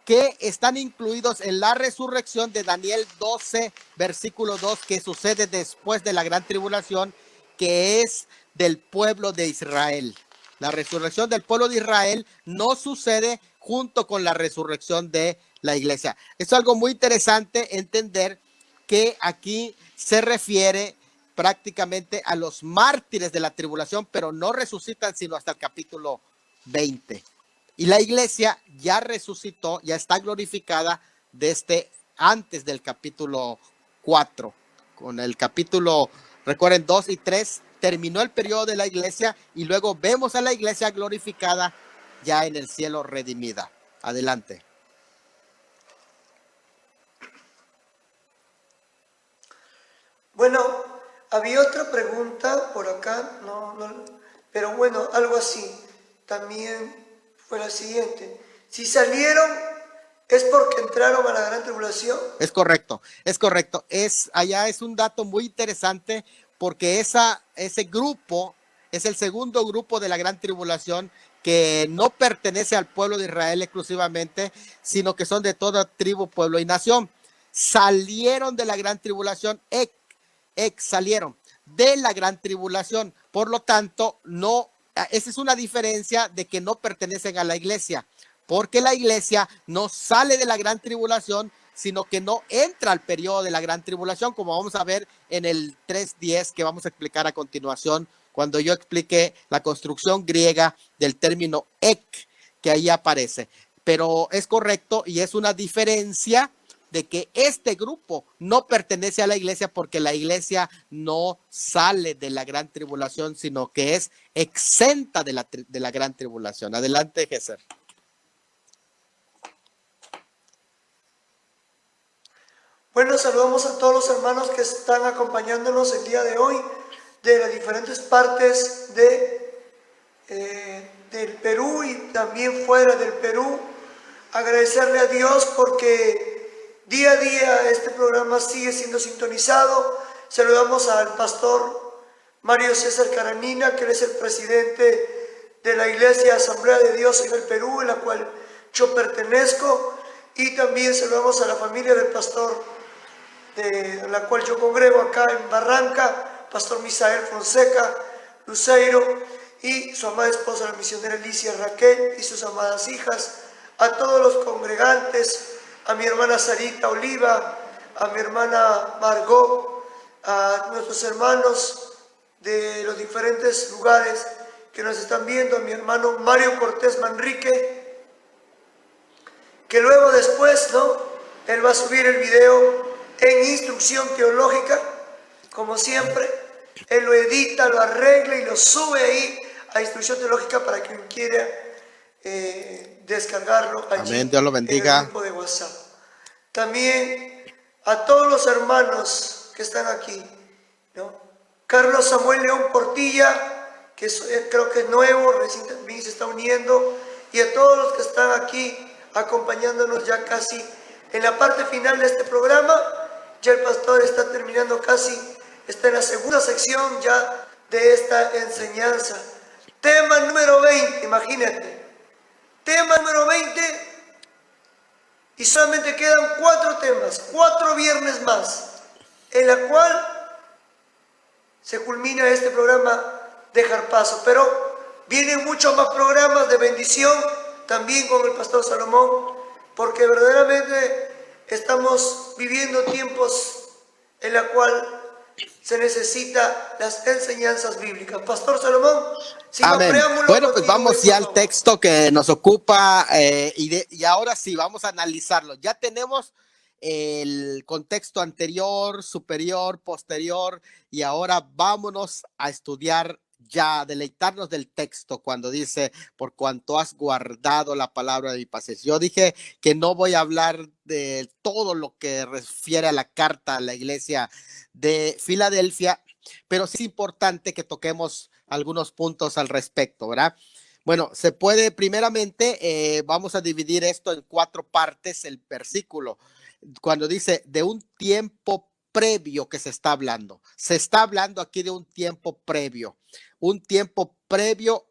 que están incluidos en la resurrección de Daniel 12, versículo 2, que sucede después de la gran tribulación, que es del pueblo de Israel. La resurrección del pueblo de Israel no sucede junto con la resurrección de la iglesia. Es algo muy interesante entender que aquí se refiere prácticamente a los mártires de la tribulación, pero no resucitan sino hasta el capítulo 20. Y la iglesia ya resucitó, ya está glorificada desde antes del capítulo 4. Con el capítulo, recuerden, 2 y 3, terminó el periodo de la iglesia y luego vemos a la iglesia glorificada ya en el cielo redimida. Adelante.
Bueno, había otra pregunta por acá, pero bueno, algo así. También fue la siguiente. Si salieron, ¿es porque entraron a la gran tribulación?
Es correcto, es correcto. Allá es un dato muy interesante, porque ese grupo es el segundo grupo de la gran tribulación, que no pertenece al pueblo de Israel exclusivamente, sino que son de toda tribu, pueblo y nación. Salieron de la gran tribulación, salieron de la gran tribulación. Por lo tanto, esa es una diferencia de que no pertenecen a la iglesia, porque la iglesia no sale de la gran tribulación, sino que no entra al periodo de la gran tribulación, como vamos a ver en el 3:10, que vamos a explicar a continuación, cuando yo explique la construcción griega del término que ahí aparece. Pero es correcto y es una diferencia de que este grupo no pertenece a la iglesia, porque la iglesia no sale de la gran tribulación, sino que es exenta de la gran tribulación. Adelante, Gesser.
Bueno, saludamos a todos los hermanos que están acompañándonos el día de hoy de las diferentes partes del Perú y también fuera del Perú. Agradecerle a Dios porque día a día este programa sigue siendo sintonizado. Saludamos al pastor Mario César Caranina, que él es el presidente de la Iglesia Asamblea de Dios en el Perú, en la cual yo pertenezco. Y también saludamos a la familia del pastor, de la cual yo congrego acá en Barranca, pastor Misael Fonseca Luceiro, y su amada esposa, la misionera Alicia Raquel, y sus amadas hijas, a todos los congregantes, a mi hermana Sarita Oliva, a mi hermana Margot, a nuestros hermanos de los diferentes lugares que nos están viendo, a mi hermano Mario Cortés Manrique, que luego después, él va a subir el video en instrucción teológica, como siempre. Él lo edita, lo arregla y lo sube ahí a instrucción teológica para quien quiera descargarlo allí.
Amén, Dios lo bendiga.
En el grupo de WhatsApp. También a todos los hermanos que están aquí, Carlos Samuel León Portilla, que creo que es nuevo, recién también se está uniendo, y a todos los que están aquí acompañándonos ya casi en la parte final de este programa. Ya el pastor está terminando casi, está en la segunda sección ya de esta enseñanza. Tema número 20, imagínate. Tema número 20, y solamente quedan 4 temas, 4 viernes más, en la cual se culmina este programa Dejar Paso. Pero vienen muchos más programas de bendición, también con el pastor Salomón, porque verdaderamente estamos viviendo tiempos en la cual se necesita las enseñanzas bíblicas. Pastor Salomón, sin más preámbulo.
Bueno, pues vamos ya al texto que nos ocupa, y ahora sí, vamos a analizarlo. Ya tenemos el contexto anterior, superior, posterior, y ahora vámonos a estudiar ya deleitarnos del texto cuando dice, por cuanto has guardado la palabra de mi paciencia. Yo dije que no voy a hablar de todo lo que refiere a la carta a la iglesia de Filadelfia, pero sí es importante que toquemos algunos puntos al respecto, ¿verdad? Bueno, se puede primeramente, vamos a dividir esto en 4 partes, el versículo, cuando dice de un tiempo previo que se está hablando aquí de un tiempo previo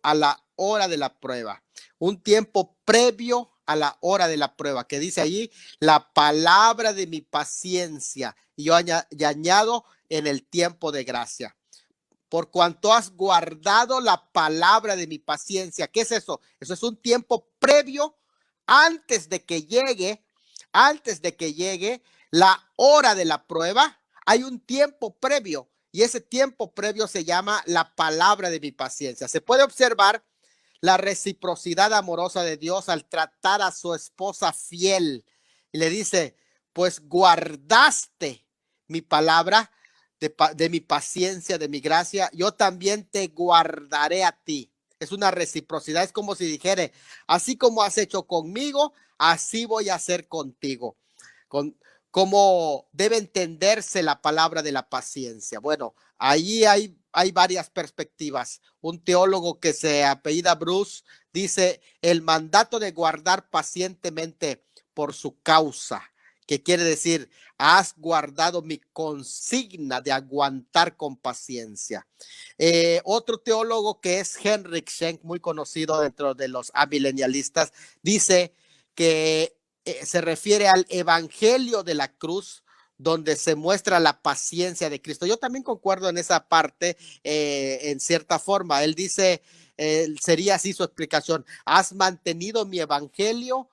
a la hora de la prueba, un tiempo previo a la hora de la prueba, que dice allí la palabra de mi paciencia, y yo añado en el tiempo de gracia. Por cuanto has guardado la palabra de mi paciencia. ¿Qué es eso? Eso es un tiempo previo antes de que llegue la hora de la prueba. Hay un tiempo previo y ese tiempo previo se llama la palabra de mi paciencia. Se puede observar la reciprocidad amorosa de Dios al tratar a su esposa fiel. Y le dice, pues guardaste mi palabra de mi paciencia, de mi gracia, yo también te guardaré a ti. Es una reciprocidad, es como si dijere, así como has hecho conmigo, así voy a hacer contigo. Cómo debe entenderse la palabra de la paciencia. Bueno, ahí hay varias perspectivas. Un teólogo que se apellida Bruce dice, el mandato de guardar pacientemente por su causa, que quiere decir, has guardado mi consigna de aguantar con paciencia. Otro teólogo que es Henrik Schenck, muy conocido dentro de los amilenialistas, dice que se refiere al evangelio de la cruz, donde se muestra la paciencia de Cristo. Yo también concuerdo en esa parte, en cierta forma. Él dice, sería así su explicación, has mantenido mi evangelio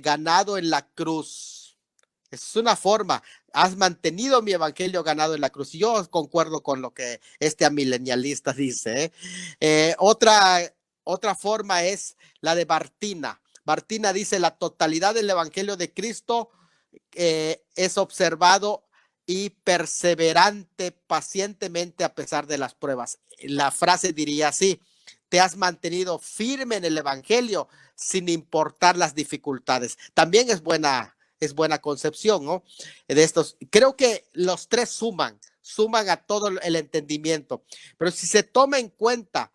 ganado en la cruz. Es una forma, has mantenido mi evangelio ganado en la cruz. Y yo concuerdo con lo que este amilenialista dice. Otra forma es la de Bartina. Bartina dice, la totalidad del evangelio de Cristo es observado y perseverante pacientemente a pesar de las pruebas. La frase diría así, te has mantenido firme en el evangelio sin importar las dificultades. También es buena concepción, ¿no? De estos. Creo que los tres suman a todo el entendimiento. Pero si se toma en cuenta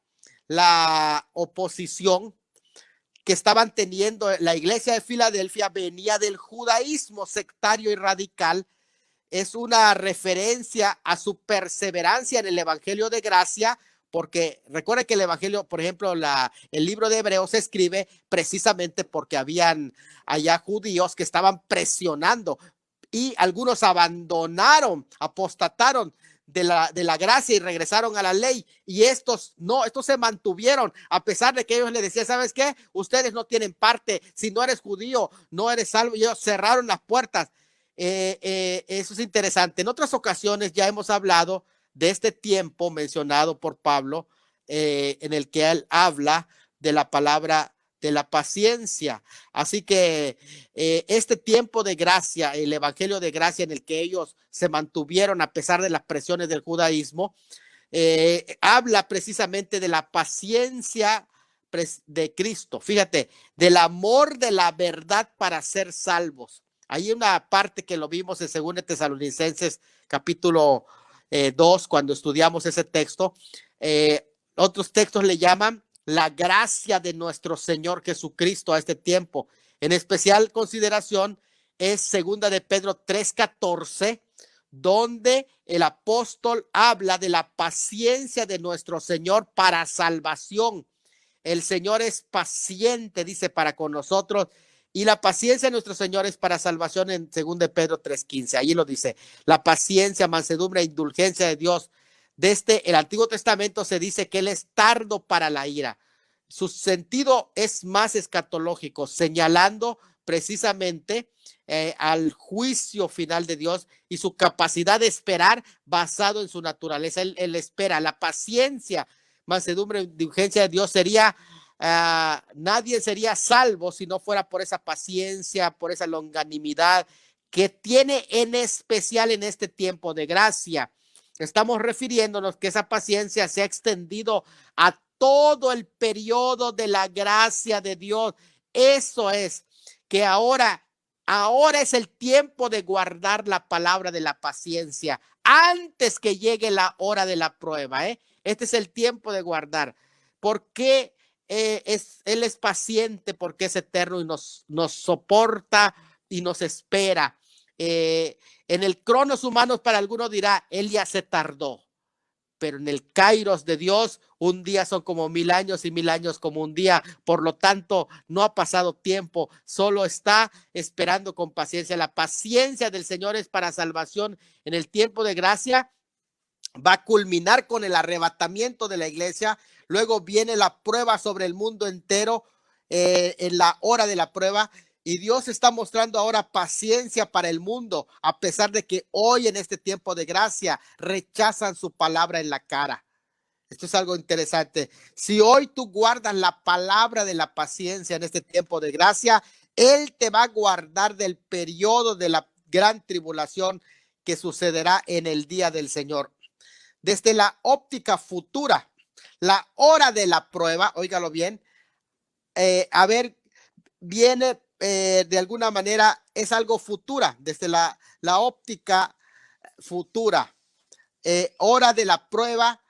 la oposición que estaban teniendo, la iglesia de Filadelfia venía del judaísmo sectario y radical, es una referencia a su perseverancia en el evangelio de gracia, porque recuerden que el evangelio, por ejemplo, el libro de Hebreos se escribe precisamente porque habían allá judíos que estaban presionando y algunos abandonaron, apostataron de la gracia y regresaron a la ley, y estos se mantuvieron a pesar de que ellos le decían, ¿sabes qué? Ustedes no tienen parte, si no eres judío, no eres salvo. Ellos cerraron las puertas. Eso es interesante. En otras ocasiones ya hemos hablado de este tiempo mencionado por Pablo, en el que él habla de la palabra de la paciencia. Así que este tiempo de gracia, el evangelio de gracia en el que ellos se mantuvieron a pesar de las presiones del judaísmo, habla precisamente de la paciencia de Cristo. Fíjate, del amor de la verdad para ser salvos. Hay una parte que lo vimos en 2 Tesalonicenses capítulo 2, cuando estudiamos ese texto. Otros textos le llaman la gracia de nuestro Señor Jesucristo a este tiempo. En especial consideración es 2 de Pedro 3:14, donde el apóstol habla de la paciencia de nuestro Señor para salvación. El Señor es paciente, dice, para con nosotros, y la paciencia de nuestro Señor es para salvación en 2 de Pedro 3:15. Allí lo dice, la paciencia, mansedumbre e indulgencia de Dios. Desde el Antiguo Testamento se dice que Él es tardo para la ira. Su sentido es más escatológico, señalando precisamente al juicio final de Dios y su capacidad de esperar basado en su naturaleza. Él espera. La paciencia, mansedumbre e indulgencia de Dios sería... nadie sería salvo si no fuera por esa paciencia, por esa longanimidad que tiene en especial en este tiempo de gracia. estamos refiriéndonos que esa paciencia se ha extendido a todo el periodo de la gracia de Dios. Eso es, que ahora es el tiempo de guardar la palabra de la paciencia antes que llegue la hora de la prueba. Este es el tiempo de guardar. ¿Por qué Él es paciente? Porque es eterno y nos soporta y nos espera. En el cronos humanos, para algunos dirá, Él ya se tardó. Pero en el kairos de Dios, un día son como 1000 años y 1000 años como un día. Por lo tanto, no ha pasado tiempo, solo está esperando con paciencia. La paciencia del Señor es para salvación. En el tiempo de gracia va a culminar con el arrebatamiento de la iglesia. Luego viene la prueba sobre el mundo entero en la hora de la prueba. Y Dios está mostrando ahora paciencia para el mundo, a pesar de que hoy en este tiempo de gracia rechazan su palabra en la cara. Esto es algo interesante. Si hoy tú guardas la palabra de la paciencia en este tiempo de gracia, Él te va a guardar del periodo de la gran tribulación que sucederá en el día del Señor. Desde la óptica futura, la hora de la prueba, óigalo bien, viene de alguna manera, es algo futura, desde la óptica futura. Hora de la prueba,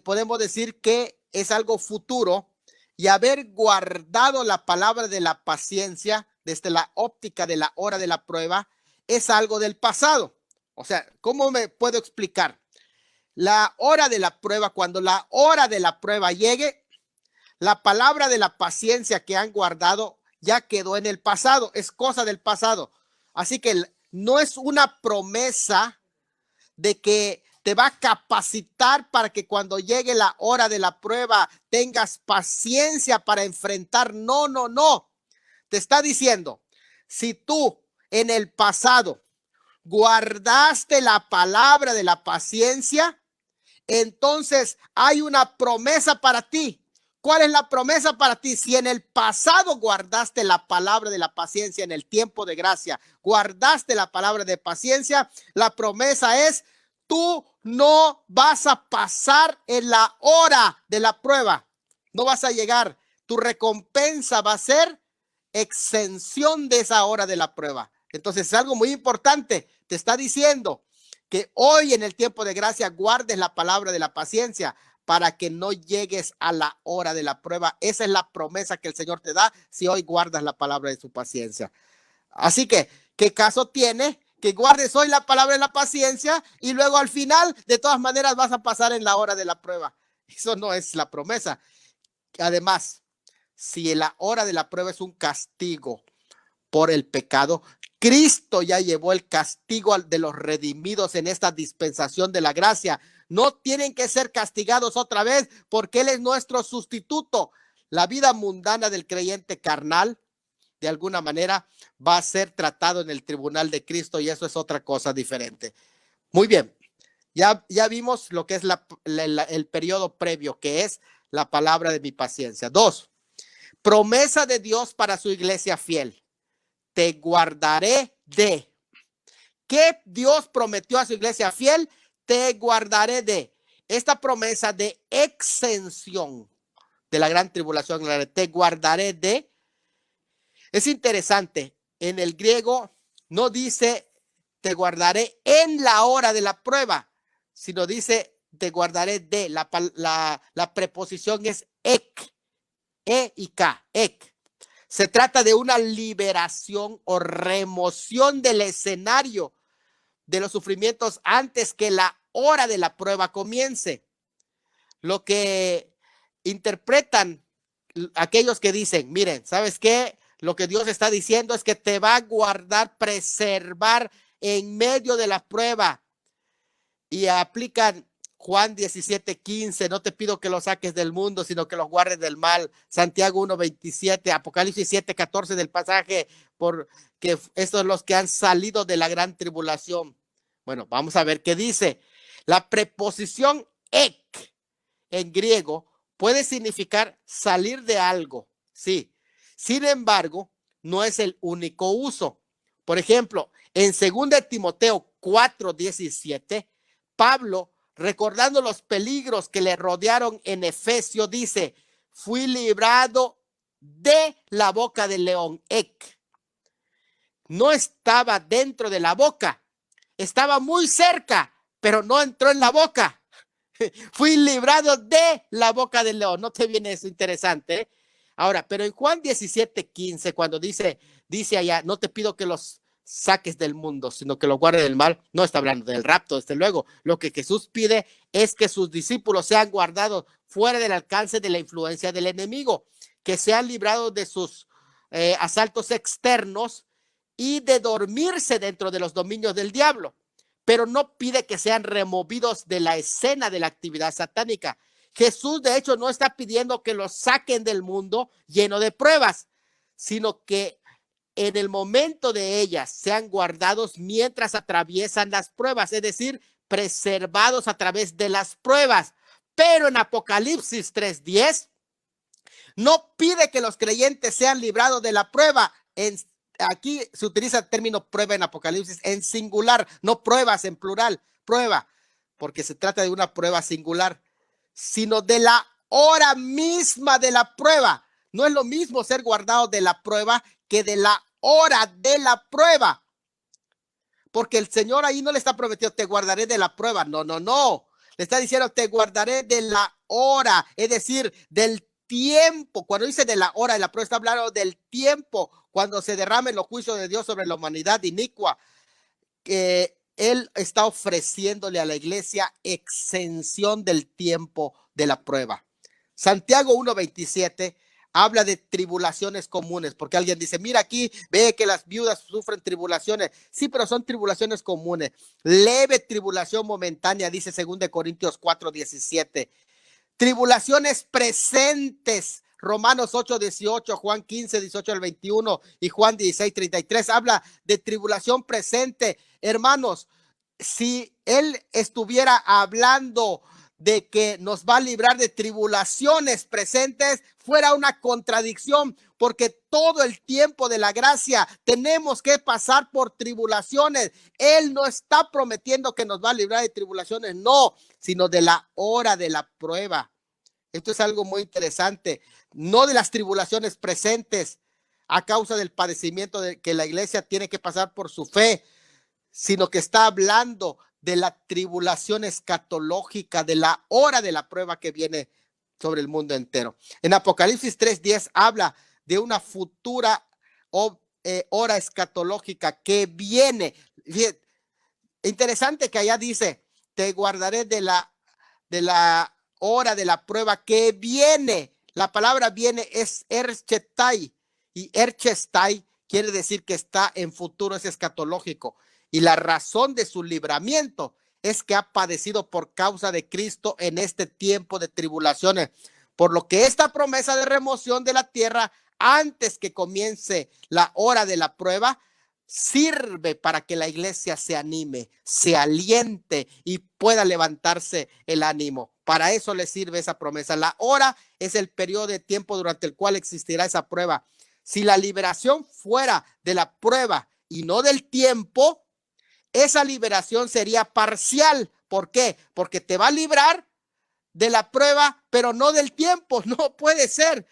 podemos decir que es algo futuro, y haber guardado la palabra de la paciencia desde la óptica de la hora de la prueba es algo del pasado. O sea, ¿cómo me puedo explicar? La hora de la prueba, cuando la hora de la prueba llegue, la palabra de la paciencia que han guardado ya quedó en el pasado, es cosa del pasado. Así que no es una promesa de que te va a capacitar para que cuando llegue la hora de la prueba tengas paciencia para enfrentar. No, no, no. Te está diciendo, si tú en el pasado guardaste la palabra de la paciencia, entonces hay una promesa para ti. ¿Cuál es la promesa para ti? Si en el pasado guardaste la palabra de la paciencia, en el tiempo de gracia, guardaste la palabra de paciencia, la promesa es, tú no vas a pasar en la hora de la prueba. No vas a llegar. Tu recompensa va a ser exención de esa hora de la prueba. Entonces es algo muy importante. Te está diciendo que hoy en el tiempo de gracia guardes la palabra de la paciencia para que no llegues a la hora de la prueba. Esa es la promesa que el Señor te da si hoy guardas la palabra de su paciencia. Así que, ¿qué caso tiene que guardes hoy la palabra de la paciencia y luego al final de todas maneras vas a pasar en la hora de la prueba? Eso no es la promesa. Además, si la hora de la prueba es un castigo por el pecado, Cristo ya llevó el castigo de los redimidos en esta dispensación de la gracia. No tienen que ser castigados otra vez porque Él es nuestro sustituto. La vida mundana del creyente carnal, de alguna manera, va a ser tratado en el tribunal de Cristo, y eso es otra cosa diferente. Muy bien, ya vimos lo que es el periodo previo, que es la palabra de mi paciencia. 2, promesa de Dios para su iglesia fiel. Te guardaré de. ¿Qué Dios prometió a su iglesia fiel? Te guardaré de. Esta promesa de exención de la gran tribulación, te guardaré de. Es interesante, en el griego no dice te guardaré en la hora de la prueba, sino dice te guardaré de. La preposición es ek, e y k, ek. Se trata de una liberación o remoción del escenario de los sufrimientos antes que la hora de la prueba comience. Lo que interpretan aquellos que dicen, miren, ¿sabes qué? Lo que Dios está diciendo es que te va a guardar, preservar en medio de la prueba. Y aplican Juan 17:15, no te pido que los saques del mundo, sino que los guardes del mal. Santiago 1:27, Apocalipsis 7:14 del pasaje, porque estos son los que han salido de la gran tribulación. Bueno, vamos a ver qué dice. La preposición ek en griego puede significar salir de algo, sí. Sin embargo, no es el único uso. Por ejemplo, en 2 Timoteo 4:17, Pablo, recordando los peligros que le rodearon en Efesio, dice, fui librado de la boca del león. No estaba dentro de la boca, estaba muy cerca, pero no entró en la boca. Fui librado de la boca del león. ¿No te viene eso interesante? Ahora, pero en Juan 17:15, cuando dice allá, no te pido que los saques del mundo, sino que los guardes del mal, no está hablando del rapto, desde luego. Lo que Jesús pide es que sus discípulos sean guardados fuera del alcance de la influencia del enemigo, que sean librados de sus asaltos externos y de dormirse dentro de los dominios del diablo. Pero no pide que sean removidos de la escena de la actividad satánica. Jesús, de hecho, no está pidiendo que los saquen del mundo lleno de pruebas, sino que en el momento de ellas sean guardados mientras atraviesan las pruebas, es decir, preservados a través de las pruebas. Pero en Apocalipsis 3:10 no pide que los creyentes sean librados de la prueba. Aquí se utiliza el término prueba en Apocalipsis en singular, no pruebas en plural, prueba, porque se trata de una prueba singular, sino de la hora misma de la prueba. No es lo mismo ser guardado de la prueba que de la hora de la prueba, porque el Señor ahí no le está prometiendo te guardaré de la prueba, no, le está diciendo te guardaré de la hora, es decir, del tiempo. Cuando dice de la hora de la prueba, está hablando del tiempo, cuando se derramen los juicios de Dios sobre la humanidad inicua. Él está ofreciéndole a la iglesia exención del tiempo de la prueba. Santiago 1:27 habla de tribulaciones comunes, porque alguien dice, mira aquí, ve que las viudas sufren tribulaciones. Sí, pero son tribulaciones comunes. Leve tribulación momentánea, dice 2 Corintios 4:17. Tribulaciones presentes, Romanos 8:18, Juan 15:18 al 21 y Juan 16:33 habla de tribulación presente. Hermanos, si él estuviera hablando de que nos va a librar de tribulaciones presentes, fuera una contradicción, porque todo el tiempo de la gracia tenemos que pasar por tribulaciones. Él no está prometiendo que nos va a librar de tribulaciones, no, sino de la hora de la prueba. Esto es algo muy interesante, no de las tribulaciones presentes a causa del padecimiento de que la iglesia tiene que pasar por su fe, sino que está hablando de la tribulación escatológica, de la hora de la prueba que viene sobre el mundo entero. En Apocalipsis 3:10 habla de una futura hora escatológica que viene. Interesante que allá dice, te guardaré de la hora de la prueba que viene. La palabra viene es erchetai, y erchestai quiere decir que está en futuro, es escatológico. Y la razón de su libramiento es que ha padecido por causa de Cristo en este tiempo de tribulaciones. Por lo que esta promesa de remoción de la tierra antes que comience la hora de la prueba sirve para que la iglesia se anime, se aliente y pueda levantarse el ánimo. Para eso le sirve esa promesa. La hora es el periodo de tiempo durante el cual existirá esa prueba. Si la liberación fuera de la prueba y no del tiempo, esa liberación sería parcial. ¿Por qué? Porque te va a librar de la prueba, pero no del tiempo. No puede ser.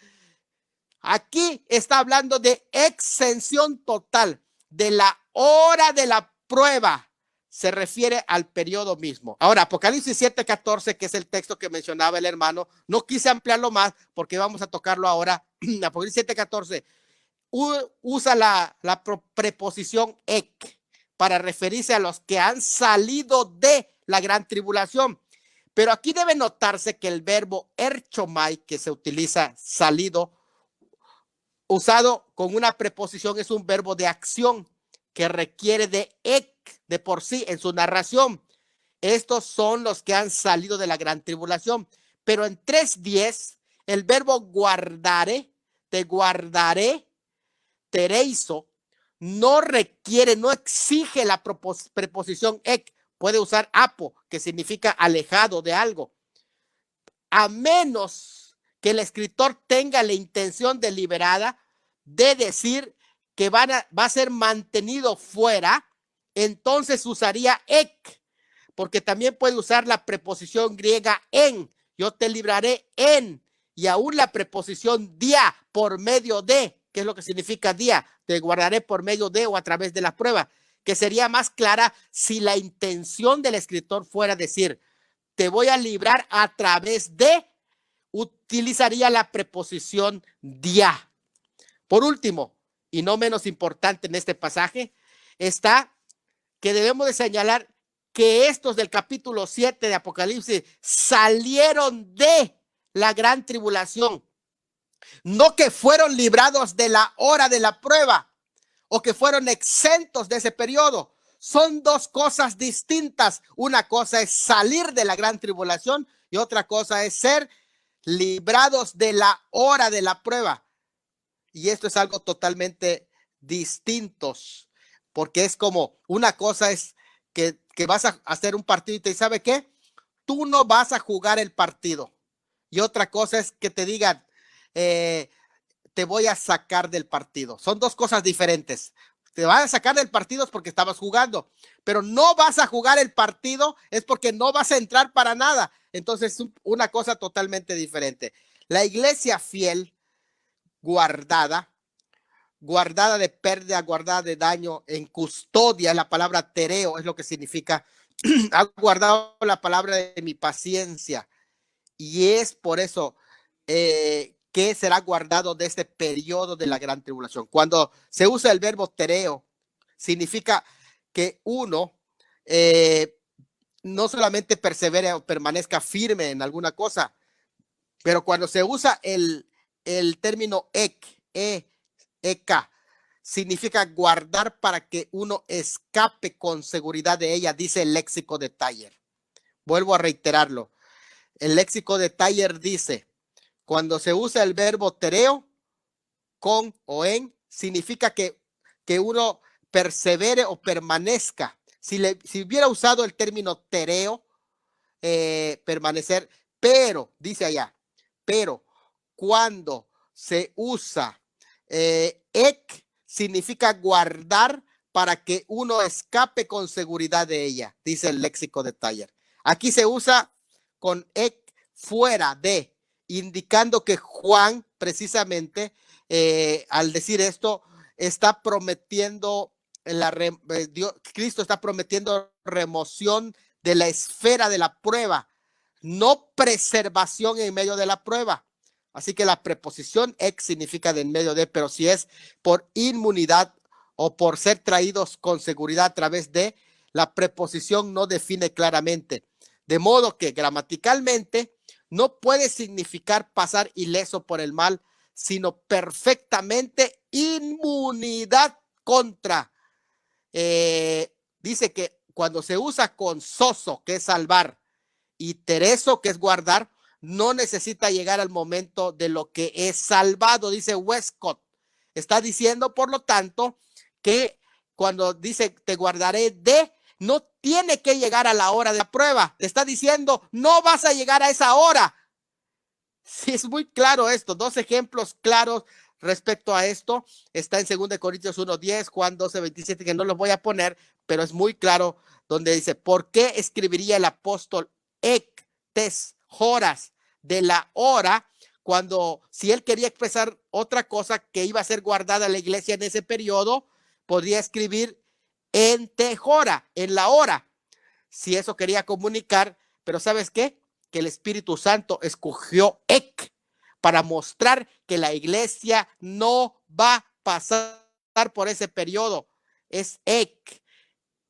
Aquí está hablando de exención total de la hora de la prueba. Se refiere al periodo mismo. Ahora, Apocalipsis 7:14, que es el texto que mencionaba el hermano, no quise ampliarlo más porque vamos a tocarlo ahora. Apocalipsis 7:14 usa la preposición ek para referirse a los que han salido de la gran tribulación. Pero aquí debe notarse que el verbo erchomai, que se utiliza salido, usado con una preposición, es un verbo de acción que requiere de ek de por sí en su narración. Estos son los que han salido de la gran tribulación. Pero en 3:10, el verbo guardare, te guardaré, tereizo, no requiere, no exige la preposición ek. Puede usar apo, que significa alejado de algo. A menos que el escritor tenga la intención deliberada de decir que va a ser mantenido fuera, entonces usaría ek. porque también puede usar la preposición griega en. Yo te libraré en. Y aún la preposición dia, por medio de, que es lo que significa dia, te guardaré por medio de o a través de la prueba, que sería más clara si la intención del escritor fuera decir, te voy a librar a través de, utilizaría la preposición dia. Por último, y no menos importante en este pasaje, está que debemos de señalar que estos del capítulo 7 de Apocalipsis salieron de la gran tribulación, no que fueron librados de la hora de la prueba o que fueron exentos de ese periodo. Son dos cosas distintas. Una cosa es salir de la gran tribulación y otra cosa es ser librados de la hora de la prueba. Y esto es algo totalmente distintos, porque es como una cosa es que vas a hacer un partido y te dice, ¿sabe qué? Tú no vas a jugar el partido. Y otra cosa es que te digan, te voy a sacar del partido. Son dos cosas diferentes. Te van a sacar del partido es porque estabas jugando, pero no vas a jugar el partido es porque no vas a entrar para nada. Entonces es una cosa totalmente diferente. La iglesia fiel, guardada de pérdida, guardada de daño, en custodia, la palabra tereo es lo que significa, ha guardado la palabra de mi paciencia. Y es por eso que será guardado de este periodo de la gran tribulación. Cuando se usa el verbo tereo, significa que uno no solamente persevere o permanezca firme en alguna cosa, pero cuando se usa el término eka, significa guardar para que uno escape con seguridad de ella, dice el léxico de Taller. Vuelvo a reiterarlo. El léxico de Taller dice, cuando se usa el verbo tereo, con o en, significa que uno persevere o permanezca. Si hubiera usado el término tereo, permanecer, pero, dice allá, pero cuando se usa ek, significa guardar para que uno escape con seguridad de ella, dice el léxico de Taller. Aquí se usa con ek fuera de, indicando que Juan precisamente al decir esto está prometiendo Cristo está prometiendo remoción de la esfera de la prueba, no preservación en medio de la prueba. Así que la preposición ex significa de en medio de, pero si es por inmunidad o por ser traídos con seguridad a través de, la preposición no define claramente. De modo que gramaticalmente no puede significar pasar ileso por el mal, sino perfectamente inmunidad contra. Dice que cuando se usa con soso, que es salvar, y tereso, que es guardar, no necesita llegar al momento de lo que es salvado, dice Westcott. Está diciendo, por lo tanto, que cuando dice te guardaré de, no tiene que llegar a la hora de la prueba. Te está diciendo, no vas a llegar a esa hora. Sí, es muy claro esto. Dos ejemplos claros respecto a esto. Está en 2 Corintios 1:10, Juan 12:27, que no los voy a poner, pero es muy claro donde dice, ¿por qué escribiría el apóstol ectes horas de la hora cuando si él quería expresar otra cosa que iba a ser guardada la iglesia en ese periodo, podría escribir en tejora, en la hora, si eso quería comunicar, pero ¿sabes qué? Que el Espíritu Santo escogió ek para mostrar que la iglesia no va a pasar por ese periodo, es ek,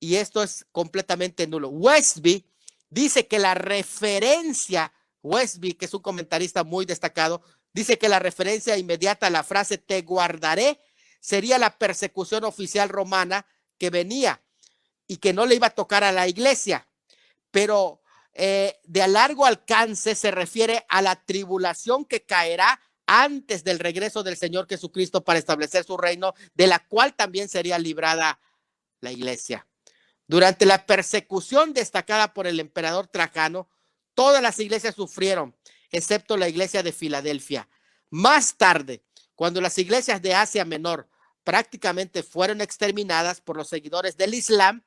y esto es completamente nulo. Westby dice que la referencia, Westby, que es un comentarista muy destacado, dice que la referencia inmediata a la frase te guardaré sería la persecución oficial romana que venía y que no le iba a tocar a la iglesia, pero de a largo alcance se refiere a la tribulación que caerá antes del regreso del Señor Jesucristo para establecer su reino, de la cual también sería librada la iglesia. Durante la persecución destacada por el emperador Trajano, todas las iglesias sufrieron, excepto la iglesia de Filadelfia. Más tarde, cuando las iglesias de Asia Menor prácticamente fueron exterminadas por los seguidores del Islam,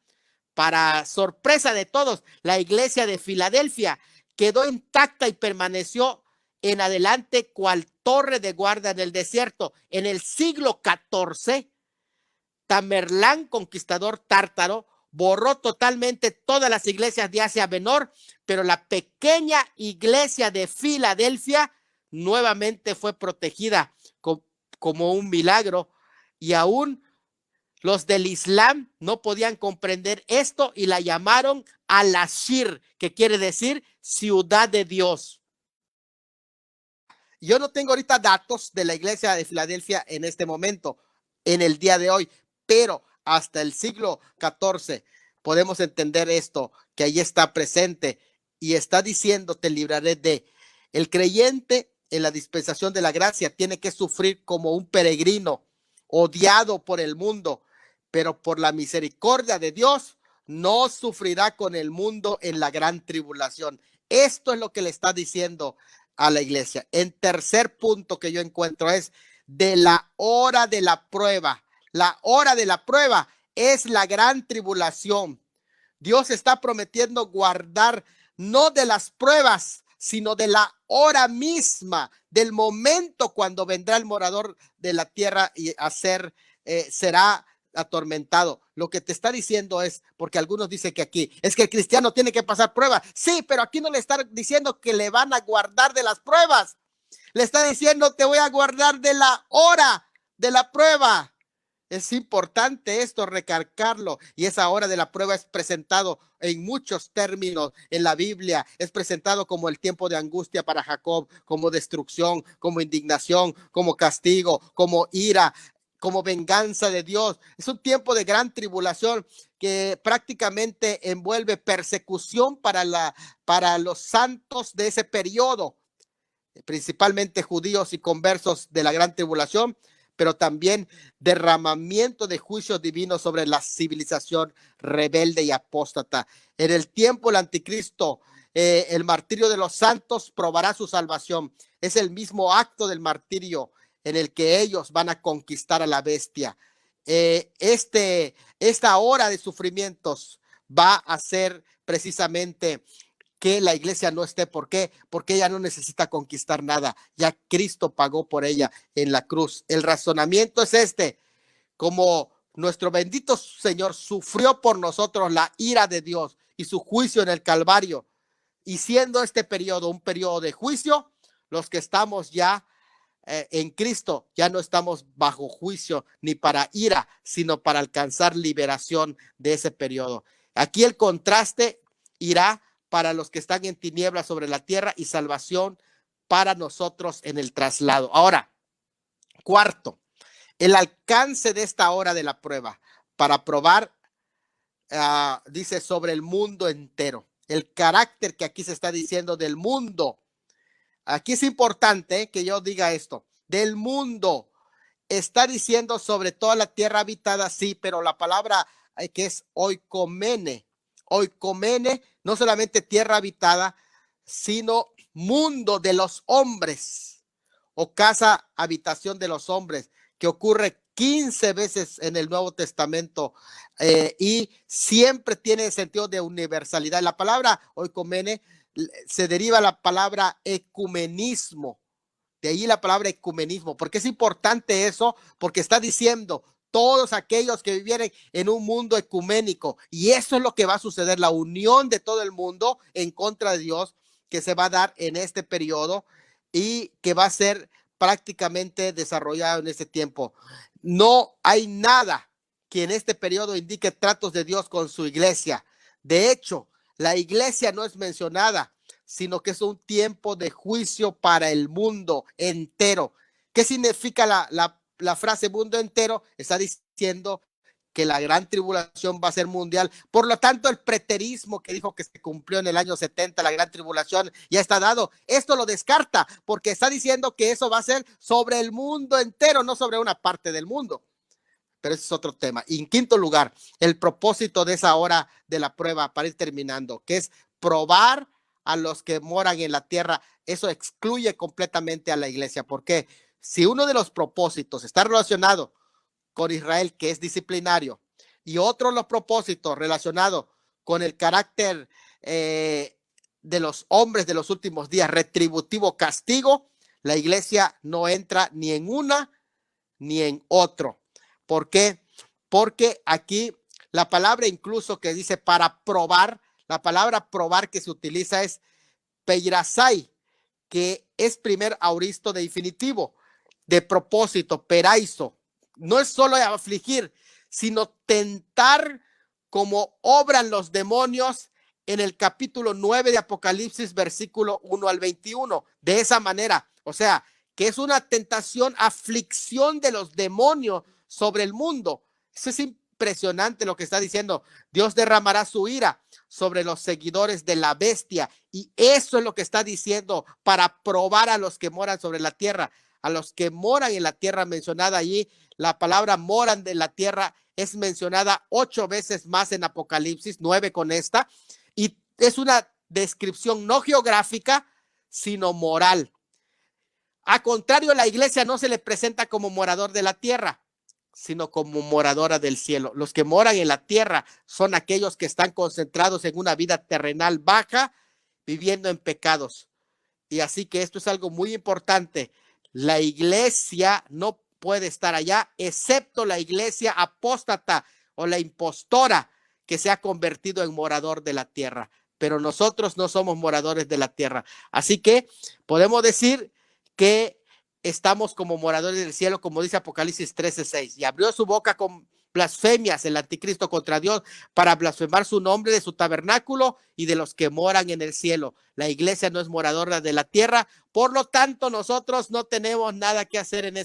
para sorpresa de todos, la iglesia de Filadelfia quedó intacta y permaneció en adelante cual torre de guarda en el desierto. En el siglo XIV, Tamerlán, conquistador tártaro, borró totalmente todas las iglesias de Asia Menor, pero la pequeña iglesia de Filadelfia nuevamente fue protegida como un milagro, y aún los del Islam no podían comprender esto y la llamaron Al-Ashir, que quiere decir ciudad de Dios. Yo no tengo ahorita datos de la iglesia de Filadelfia en este momento, en el día de hoy, pero hasta el siglo XIV podemos entender esto, que ahí está presente y está diciendo: te libraré de. El creyente en la dispensación de la gracia tiene que sufrir como un peregrino, odiado por el mundo, pero por la misericordia de Dios no sufrirá con el mundo en la gran tribulación. Esto es lo que le está diciendo a la iglesia. En tercer punto que yo encuentro es de la hora de la prueba. La hora de la prueba es la gran tribulación. Dios está prometiendo guardar no de las pruebas, sino de la hora misma, del momento cuando vendrá el morador de la tierra y será atormentado. Lo que te está diciendo es, porque algunos dicen que aquí es que el cristiano tiene que pasar pruebas. Sí, pero aquí no le está diciendo que le van a guardar de las pruebas. Le está diciendo: te voy a guardar de la hora de la prueba. Es importante esto recalcarlo, y esa hora de la prueba es presentado en muchos términos en la Biblia. Es presentado como el tiempo de angustia para Jacob, como destrucción, como indignación, como castigo, como ira, como venganza de Dios. Es un tiempo de gran tribulación que prácticamente envuelve persecución para los santos de ese periodo, principalmente judíos y conversos de la gran tribulación, pero también derramamiento de juicios divinos sobre la civilización rebelde y apóstata. En el tiempo del anticristo, el martirio de los santos probará su salvación. Es el mismo acto del martirio en el que ellos van a conquistar a la bestia. Esta hora de sufrimientos va a ser precisamente que la iglesia no esté. ¿Por qué? Porque ella no necesita conquistar nada. Ya Cristo pagó por ella en la cruz. El razonamiento es este: como nuestro bendito Señor sufrió por nosotros la ira de Dios y su juicio en el Calvario, y siendo este periodo un periodo de juicio, los que estamos ya en Cristo ya no estamos bajo juicio ni para ira, sino para alcanzar liberación de ese periodo. Aquí el contraste irá para los que están en tinieblas sobre la tierra y salvación para nosotros en el traslado. Ahora, cuarto, el alcance de esta hora de la prueba para probar, dice, sobre el mundo entero. El carácter que aquí se está diciendo del mundo. Aquí es importante que yo diga esto: del mundo. Está diciendo sobre toda la tierra habitada, sí, pero la palabra que es oikomene, no solamente tierra habitada, sino mundo de los hombres, o casa, habitación de los hombres, que ocurre 15 veces en el Nuevo Testamento, y siempre tiene sentido de universalidad. La palabra oikomene se deriva la palabra ecumenismo. De ahí la palabra ecumenismo. ¿Por qué es importante eso? Porque está diciendo todos aquellos que vivieren en un mundo ecuménico, y eso es lo que va a suceder, la unión de todo el mundo en contra de Dios, que se va a dar en este periodo y que va a ser prácticamente desarrollado en este tiempo. No hay nada que en este periodo indique tratos de Dios con su iglesia. De hecho, la iglesia no es mencionada, sino que es un tiempo de juicio para el mundo entero. ¿Qué significa la frase mundo entero? Está diciendo que la gran tribulación va a ser mundial. Por lo tanto, el preterismo que dijo que se cumplió en el año 70, la gran tribulación, ya está dado. Esto lo descarta, porque está diciendo que eso va a ser sobre el mundo entero, no sobre una parte del mundo. Pero ese es otro tema. Y en quinto lugar, el propósito de esa hora de la prueba, para ir terminando, que es probar a los que moran en la tierra. Eso excluye completamente a la iglesia. Porque si uno de los propósitos está relacionado con Israel, que es disciplinario, y otros los propósitos relacionados con el carácter de los hombres de los últimos días, retributivo, castigo, la iglesia no entra ni en una ni en otro. ¿Por qué? Porque aquí la palabra incluso que dice para probar, la palabra probar que se utiliza es peirasai, que es primer auristo de infinitivo, de propósito, peraizo. No es solo afligir, sino tentar como obran los demonios en el capítulo 9 de Apocalipsis, versículo 1 al 21. De esa manera, o sea, que es una tentación, aflicción de los demonios sobre el mundo. Eso es impresionante lo que está diciendo. Dios derramará su ira sobre los seguidores de la bestia, y eso es lo que está diciendo, para probar a los que moran sobre la tierra, a los que moran en la tierra mencionada allí. La palabra moran de la tierra es mencionada 8 veces más en Apocalipsis, 9 con esta, y es una descripción no geográfica, sino moral. A contrario, la iglesia no se le presenta como morador de la tierra, sino como moradora del cielo. Los que moran en la tierra son aquellos que están concentrados en una vida terrenal baja, viviendo en pecados. Y así que esto es algo muy importante. La iglesia no puede estar allá, excepto la iglesia apóstata o la impostora que se ha convertido en morador de la tierra. Pero nosotros no somos moradores de la tierra. Así que podemos decir que estamos como moradores del cielo, como dice Apocalipsis 13:6. Y abrió su boca con blasfemias el anticristo contra Dios para blasfemar su nombre de su tabernáculo y de los que moran en el cielo. La iglesia no es moradora de la tierra, por lo tanto nosotros no tenemos nada que hacer en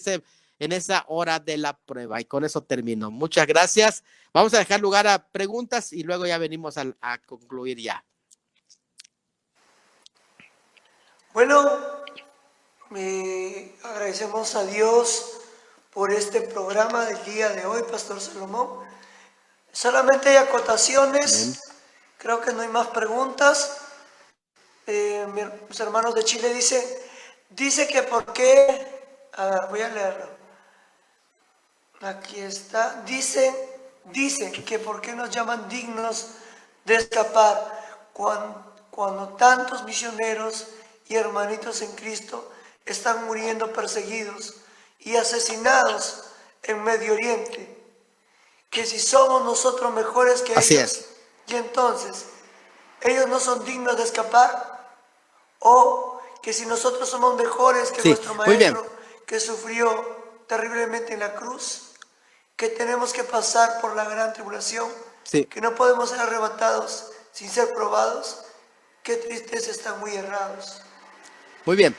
esa hora de la prueba. Y con eso termino. Muchas gracias. Vamos a dejar lugar a preguntas y luego ya venimos a concluir ya.
Bueno, agradecemos a Dios por este programa del día de hoy, Pastor Salomón. Solamente hay acotaciones. Bien. Creo que no hay más preguntas. Mis hermanos de Chile dice que por qué, a ver, voy a leerlo. Aquí está. Dicen que por qué nos llaman dignos de escapar cuando tantos misioneros y hermanitos en Cristo están muriendo perseguidos y asesinados en Medio Oriente. Que si somos nosotros mejores que
Así
ellos,
es.
y entonces ellos no son dignos de escapar, o que si nosotros somos mejores que nuestro maestro que sufrió terriblemente en la cruz, que tenemos que pasar por la gran tribulación, que no podemos ser arrebatados sin ser probados. Qué tristeza, están muy errados.
Muy bien.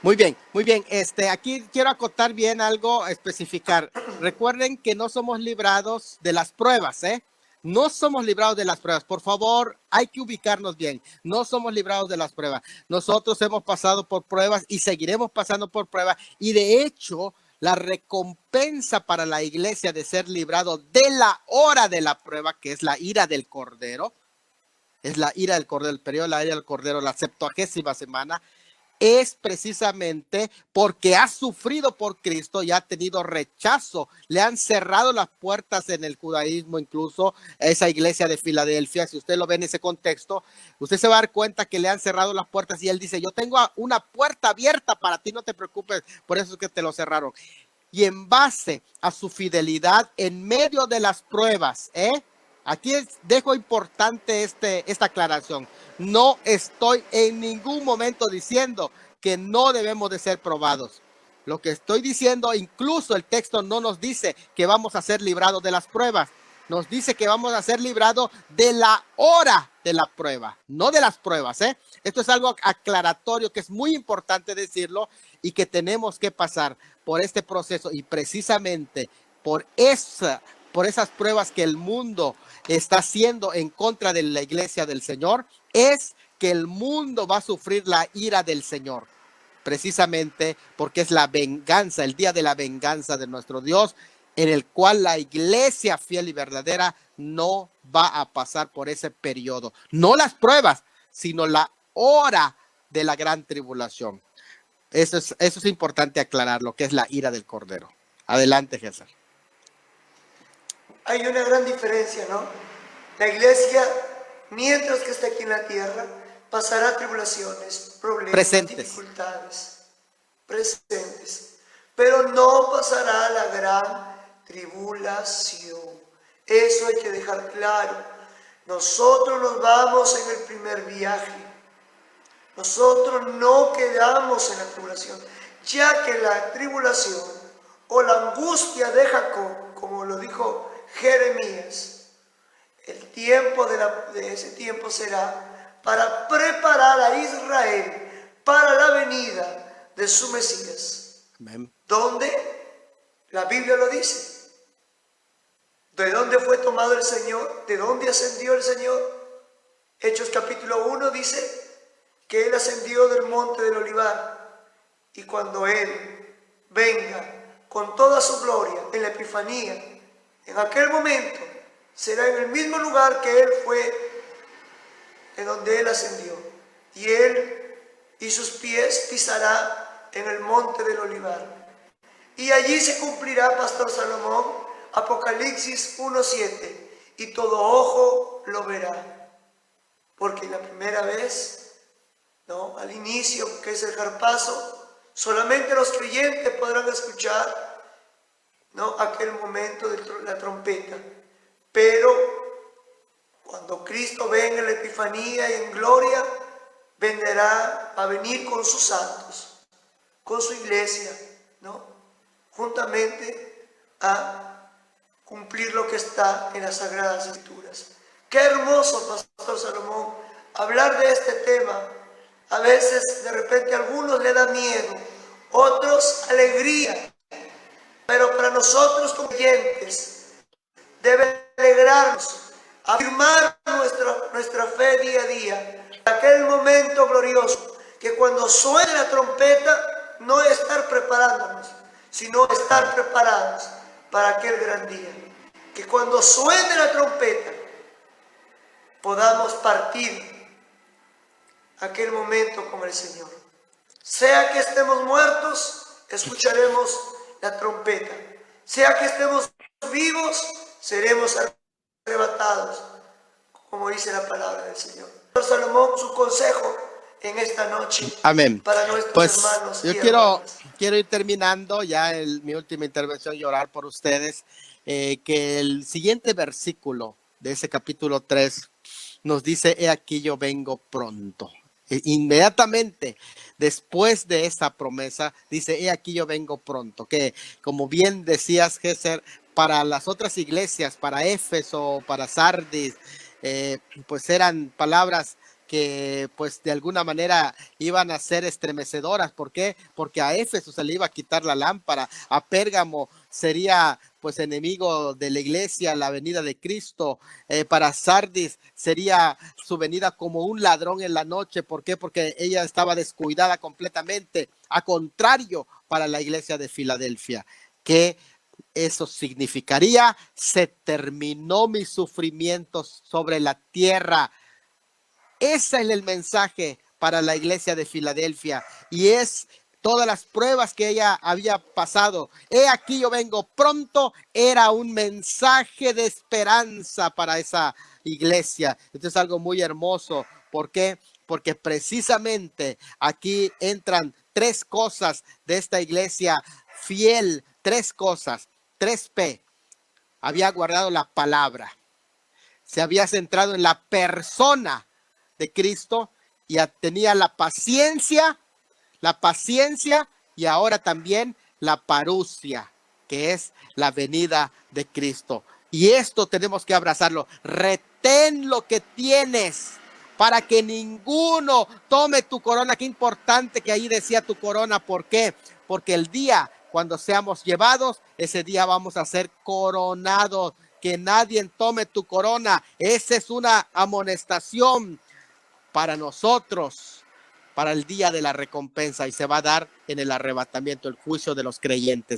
Muy bien, muy bien. Aquí quiero acotar bien algo, especificar. Recuerden que no somos librados de las pruebas, ¿eh? No somos librados de las pruebas. Por favor, hay que ubicarnos bien. No somos librados de las pruebas. Nosotros hemos pasado por pruebas y seguiremos pasando por pruebas. Y de hecho, la recompensa para la iglesia de ser librado de la hora de la prueba, que es la ira del Cordero, es la ira del Cordero, el periodo de la ira del Cordero, la 70ª semana, es precisamente porque ha sufrido por Cristo y ha tenido rechazo. Le han cerrado las puertas en el judaísmo, incluso a esa iglesia de Filadelfia. Si usted lo ve en ese contexto, usted se va a dar cuenta que le han cerrado las puertas y él dice: yo tengo una puerta abierta para ti, no te preocupes, por eso es que te lo cerraron. Y en base a su fidelidad en medio de las pruebas, aquí dejo importante esta aclaración. No estoy en ningún momento diciendo que no debemos de ser probados. Lo que estoy diciendo, incluso el texto no nos dice que vamos a ser librados de las pruebas. Nos dice que vamos a ser librados de la hora de la prueba, no de las pruebas. Esto es algo aclaratorio que es muy importante decirlo y que tenemos que pasar por este proceso, y precisamente por esas pruebas que el mundo está haciendo en contra de la iglesia del Señor, es que el mundo va a sufrir la ira del Señor, precisamente porque es la venganza, el día de la venganza de nuestro Dios, en el cual la iglesia fiel y verdadera no va a pasar por ese periodo. No las pruebas, sino la hora de la gran tribulación. Eso es importante aclarar, lo que es la ira del Cordero. Adelante, Jesús.
hay una gran diferencia, ¿no? La iglesia, mientras que esté aquí en la tierra, pasará tribulaciones, problemas,
Presentes.
dificultades, presentes, pero no pasará la gran tribulación. Eso hay que dejar claro. Nosotros nos vamos en el primer viaje. Nosotros no quedamos en la tribulación, ya que la tribulación o la angustia de Jacob, como lo dijo Jeremías, el tiempo de ese tiempo será para preparar a Israel para la venida de su Mesías.
Amén.
¿Dónde? La Biblia lo dice. ¿De dónde fue tomado el Señor? ¿De dónde ascendió el Señor? Hechos capítulo 1 dice que Él ascendió del monte del Olivar, y cuando Él venga con toda su gloria en la Epifanía, en aquel momento será en el mismo lugar que Él fue, en donde Él ascendió, y Él y sus pies pisará en el monte del Olivar, y allí se cumplirá, Pastor Salomón, Apocalipsis 1:7, y todo ojo lo verá, porque la primera vez, ¿no?, al inicio, que es el zarpazo, solamente los creyentes podrán escuchar, ¿no?, aquel momento de la trompeta. Pero cuando Cristo venga en la Epifanía y en gloria, vendrá a venir con sus santos, con su iglesia, ¿no?, juntamente a cumplir lo que está en las Sagradas Escrituras. Qué hermoso, Pastor Salomón, hablar de este tema. A veces, de repente, a algunos le da miedo, otros alegría, pero para nosotros como creyentes debe alegrarnos, afirmar nuestra fe día a día. Aquel momento glorioso, que cuando suene la trompeta, no estar preparándonos, sino estar preparados para aquel gran día. Que cuando suene la trompeta, podamos partir aquel momento con el Señor. Sea que estemos muertos, escucharemos la trompeta. Sea que estemos vivos, seremos arrebatados, como dice la palabra del Señor. Salomón, su consejo en esta noche.
Amén.
Para nuestros
Pues
hermanos.
yo quiero ir terminando ya mi última intervención y orar por ustedes, que el siguiente versículo de ese capítulo 3 nos dice: he aquí yo vengo pronto. Inmediatamente después de esa promesa dice: he aquí yo vengo pronto, que como bien decías, Géser, para las otras iglesias, para Éfeso, para Sardis, pues eran palabras que pues de alguna manera iban a ser estremecedoras. ¿Por qué? Porque a Éfeso se le iba a quitar la lámpara, a Pérgamo sería pues enemigo de la iglesia, la venida de Cristo, para Sardis sería su venida como un ladrón en la noche. ¿Por qué? Porque ella estaba descuidada completamente. A contrario, para la iglesia de Filadelfia, que eso significaría: se terminó mi sufrimiento sobre la tierra. Ese es el mensaje para la iglesia de Filadelfia, y es todas las pruebas que ella había pasado. He aquí yo vengo pronto, era un mensaje de esperanza para esa iglesia. Esto es algo muy hermoso. ¿Por qué? Porque precisamente aquí entran tres cosas de esta iglesia fiel, tres cosas, 3P. Había guardado la palabra, se había centrado en la persona de Cristo, y tenía la paciencia y ahora también la parusia, que es la venida de Cristo. Y esto tenemos que abrazarlo. Retén lo que tienes para que ninguno tome tu corona. Qué importante que ahí decía tu corona. ¿Por qué? Porque el día cuando seamos llevados, ese día vamos a ser coronados. Que nadie tome tu corona. Esa es una amonestación para nosotros, para el día de la recompensa, y se va a dar en el arrebatamiento, el juicio de los creyentes.